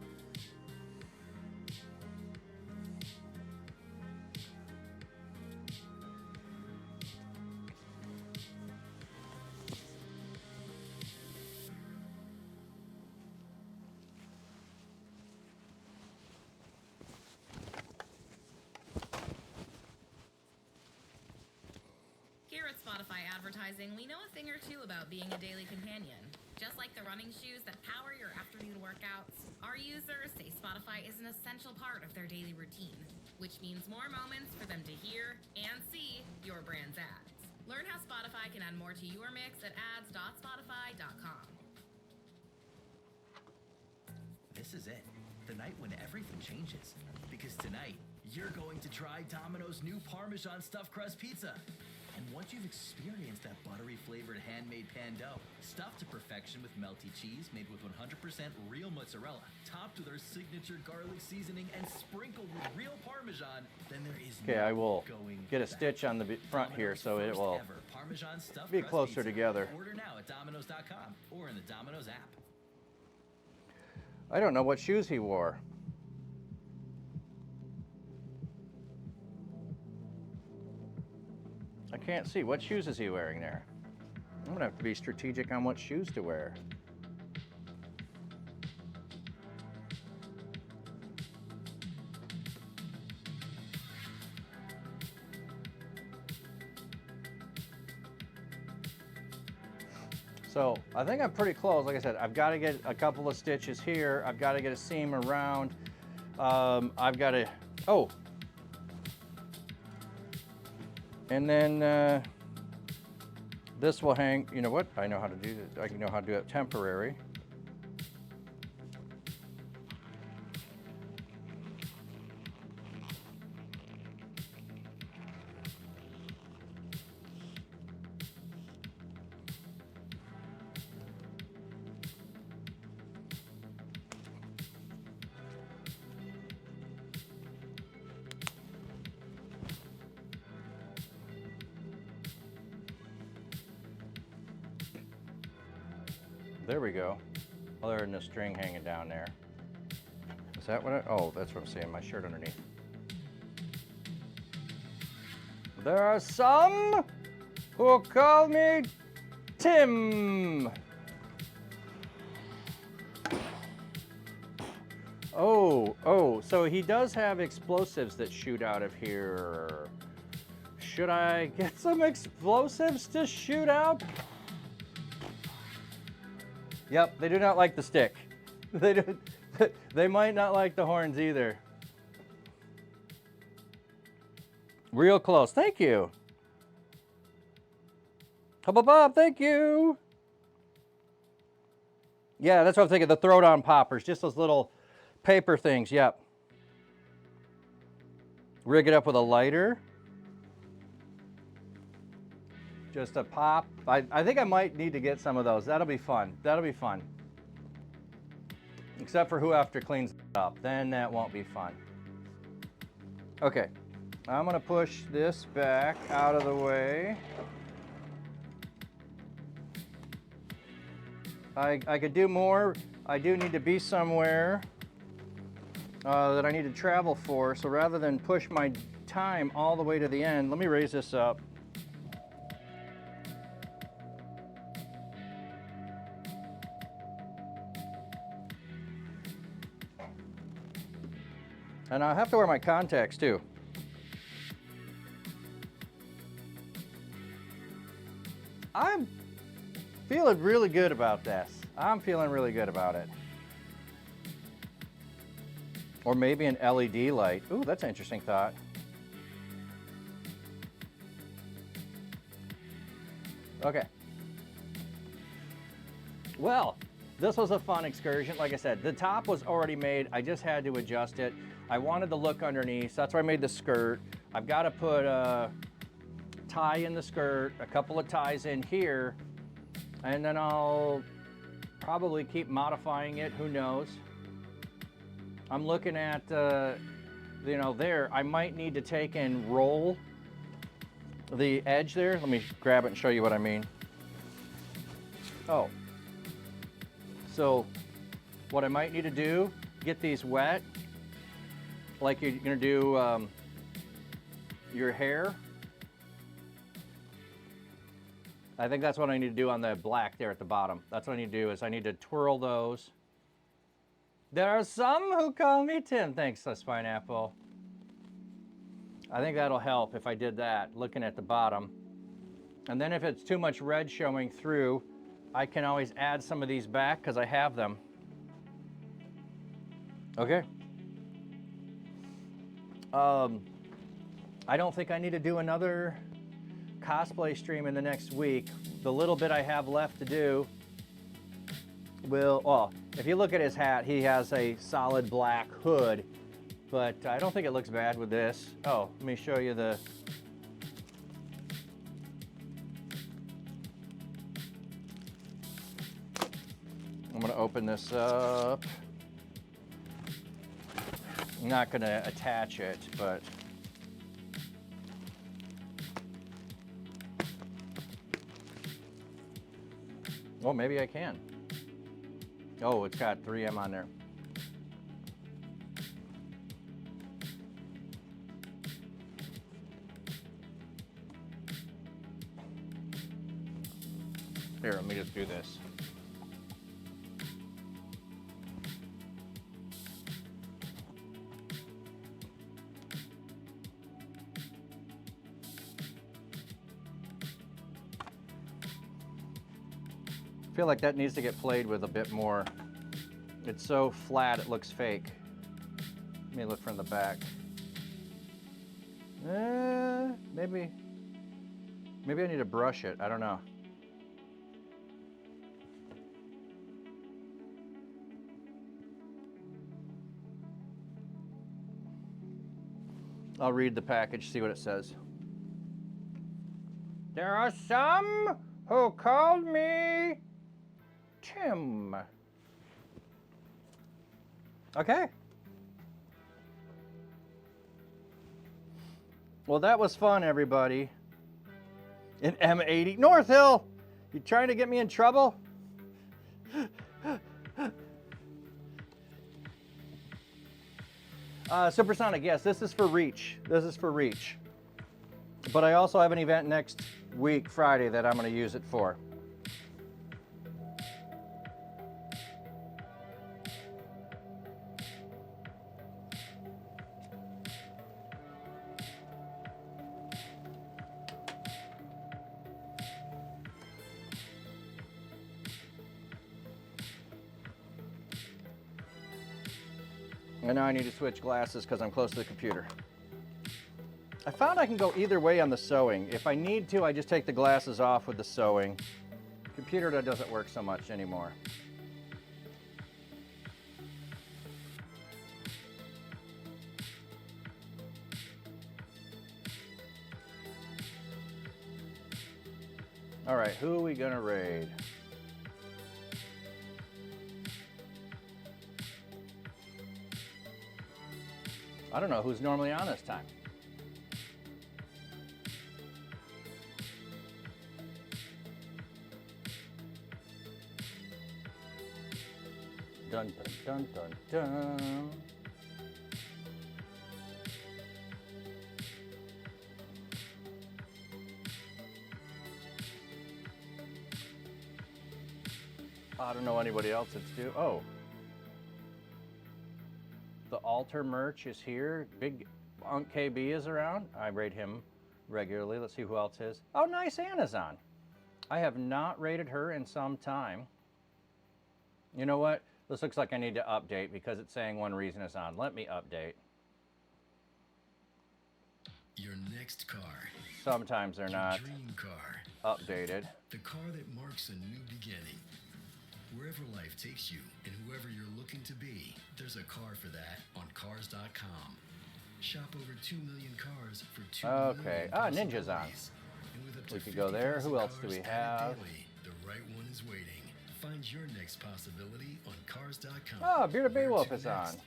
Here at Spotify Advertising, we know a thing or two about being a daily companion. Just like the running shoes that power your afternoon workouts, our users say Spotify is an essential part of their daily routine, which means more moments for them to hear and see your brand's ads. Learn how Spotify can add more to your mix at ads.spotify.com. This is it. The night when everything changes. Because tonight, you're going to try Domino's new Parmesan stuffed crust pizza. And once you've experienced that buttery flavored handmade pan dough, stuffed to perfection with melty cheese made with 100% real mozzarella, topped with our signature garlic seasoning, and sprinkled with real Parmesan, then there is Okay, I will going get a back. stitch on the front here so it will Ever Parmesan stuffed be crust closer pizza. together. Order now at Domino's.com or in the Domino's app. I don't know what shoes he wore. I can't see. What shoes is he wearing there? I'm gonna have to be strategic on what shoes to wear. So I think I'm pretty close. Like I said, I've got to get a couple of stitches here. I've got to get a seam around. I've got to, oh. And then this will hang, you know what? I know how to do this. I know how to do it temporary. There we go. Other than the string hanging down there. Is that what I, oh, that's what I'm saying, my shirt underneath. There are some who call me Tim. Oh, so he does have explosives that shoot out of here. Should I get some explosives to shoot out? Yep, they do not like the stick. They might not like the horns either. Real close, thank you. Hubba Bob, thank you. Yeah, that's what I'm thinking, the throwdown poppers, just those little paper things, yep. Rig it up with a lighter. Just a pop. I think I might need to get some of those. That'll be fun. That'll be fun. Except for who after cleans it up. Then that won't be fun. Okay. I'm going to push this back out of the way. I could do more. I do need to be somewhere that I need to travel for. So rather than push my time all the way to the end, let me raise this up. And I have to wear my contacts too. I'm feeling really good about this. I'm feeling really good about it. Or maybe an LED light. Ooh, that's an interesting thought. Okay. Well, this was a fun excursion. Like I said, the top was already made. I just had to adjust it. I wanted the look underneath, so that's why I made the skirt. I've got to put a tie in the skirt, a couple of ties in here, and then I'll probably keep modifying it, who knows. I'm looking at, you know, there, I might need to take and roll the edge there. Let me grab it and show you what I mean. Oh. So what I might need to do, get these wet, like you're gonna do your hair. I think that's what I need to do on the black there at the bottom. That's what I need to do, is I need to twirl those. There are some who call me Tim. Thanks, Les Pineapple. I think that'll help if I did that, looking at the bottom. And then if it's too much red showing through, I can always add some of these back because I have them. Okay. I don't think I need to do another cosplay stream in the next week. The little bit I have left to do will, well, if you look at his hat, he has a solid black hood, but I don't think it looks bad with this. Oh, let me show you the, I'm gonna open this up. I'm not gonna attach it, but oh, maybe I can. Oh, it's got 3M on there. Here, let me just do this. I feel like that needs to get played with a bit more. It's so flat it looks fake. Let me look from the back. Maybe I need to brush it. I don't know. I'll read the package, see what it says. There are some who called me Tim. Okay. Well, that was fun, everybody. In M80. North Hill, you trying to get me in trouble? Supersonic, yes, this is for Reach. This is for Reach. But I also have an event next week, Friday, that I'm going to use it for. And now I need to switch glasses because I'm close to the computer. I found I can go either way on the sewing. If I need to, I just take the glasses off with the sewing. Computer, that doesn't work so much anymore. All right, who are we gonna raid? I don't know who's normally on this time. Dun dun dun dun dun. I don't know anybody else that's due. Oh. The altar merch is here. Big Unc KB is around. I raid him regularly. Let's see who else is. Oh, nice, Anna's on. I have not raided her in some time. You know what? This looks like I need to update because it's saying one reason is on. Let me update. Your next car. Sometimes they're not dream car. Updated. The car that marks a new beginning. Wherever life takes you and whoever you're looking to be, there's a car for that on cars.com. Shop over 2 million cars for 2 Okay. million Ninja's on. And with up to We could go there. Who else do we have? daily, the right one is waiting. Find your next possibility on cars.com. Oh, Bearded Where Beowulf to is on. next?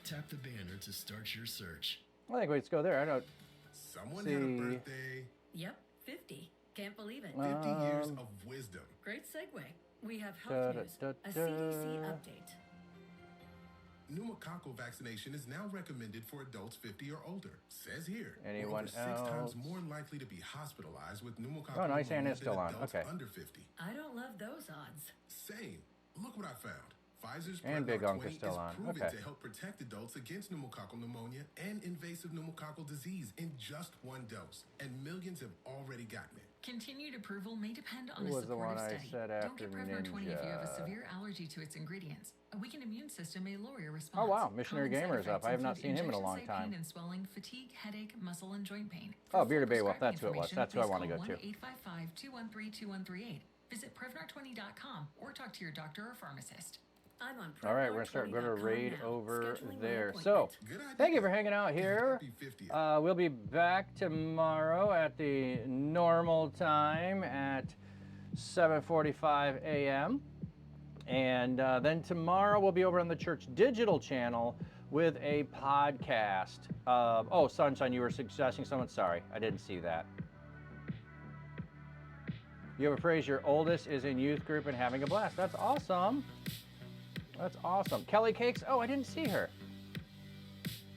Tap the banner to start your search. I think let's go there. I don't Someone see. had a birthday. Yep, 50. Can't believe it. 50 years of wisdom. Great segue. We have Da, health da, news. da, A da. CDC update. Pneumococcal vaccination is now recommended for adults 50 or older. Says here, Anyone we're over 6 times else? more likely to be hospitalized with pneumococcal Oh, nice, pneumonia Anna's still than on. adults Okay. under 50. I don't love those odds. Same. Look what I found. Pfizer's And Big Prevnar Unc is 20 still on. proven Okay. to help protect adults against pneumococcal pneumonia and invasive pneumococcal disease in just one dose. And millions have already gotten it. Continued approval may depend on Who a was the one supportive I study. said Don't after get Prevnar 20 if you have a Ninja? severe allergy to its ingredients. A weakened immune system may lower your response. Oh wow, Missionary Common side Gamer is up. effects I have not include seen him in a injection long site time. Pain and swelling, fatigue, headache, muscle, and joint pain. Oh, Bearded Beowulf. That's who it was. That's who I want to go to. 1-855-213-2138. Visit Prevnar20.com or talk to your doctor or pharmacist. I'm on All right, we're gonna start going to Prevnar20.com raid now. over Scheduling my there. appointment. So, thank you for hanging out here. We'll be back tomorrow at the normal time at 7:45 a.m. And then tomorrow we'll be over on the church digital channel with a podcast. Oh, Sunshine, you were suggesting someone. Sorry, I didn't see that. You have a phrase, your oldest is in youth group and having a blast. That's awesome. That's awesome. Kelly Cakes, oh, I didn't see her.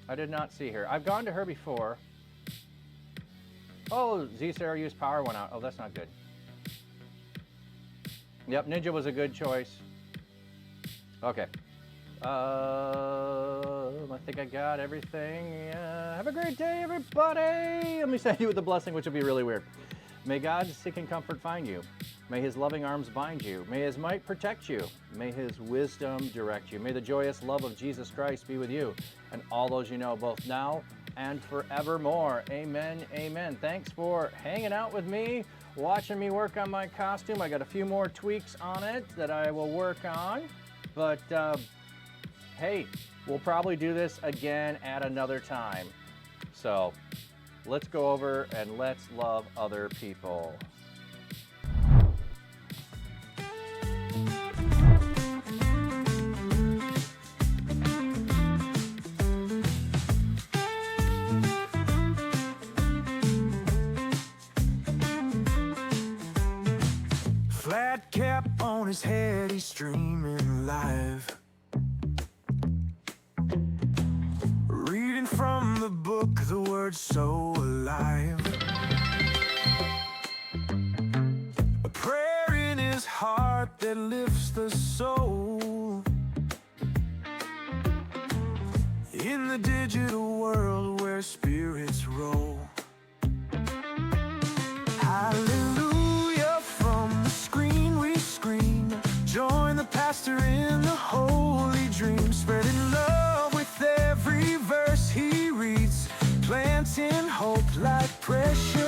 I did not see her. I've gone to her before. Oh, Z-Sarah used power went out. Oh, that's not good. Yep, Ninja was a good choice. Okay. I think I got everything. Have a great day, everybody. Let me send you with a blessing, which will be really weird. May God's seeking comfort find you. May his loving arms bind you. May his might protect you. May his wisdom direct you. May the joyous love of Jesus Christ be with you and all those you know, both now and forevermore. Amen, amen. Thanks for hanging out with me, watching me work on my costume. I got a few more tweaks on it that I will work on. But, hey, we'll probably do this again at another time. So, let's go over and let's love other people. Flat cap on his his head, he's streaming live. Reading from the book, the word's so alive. A prayer in his heart that lifts the soul. In the digital world where spirits roll. Hallelujah, from the screen we scream. Join the pastor in the holy dream, spreading love with every verse he reads, planting hope like precious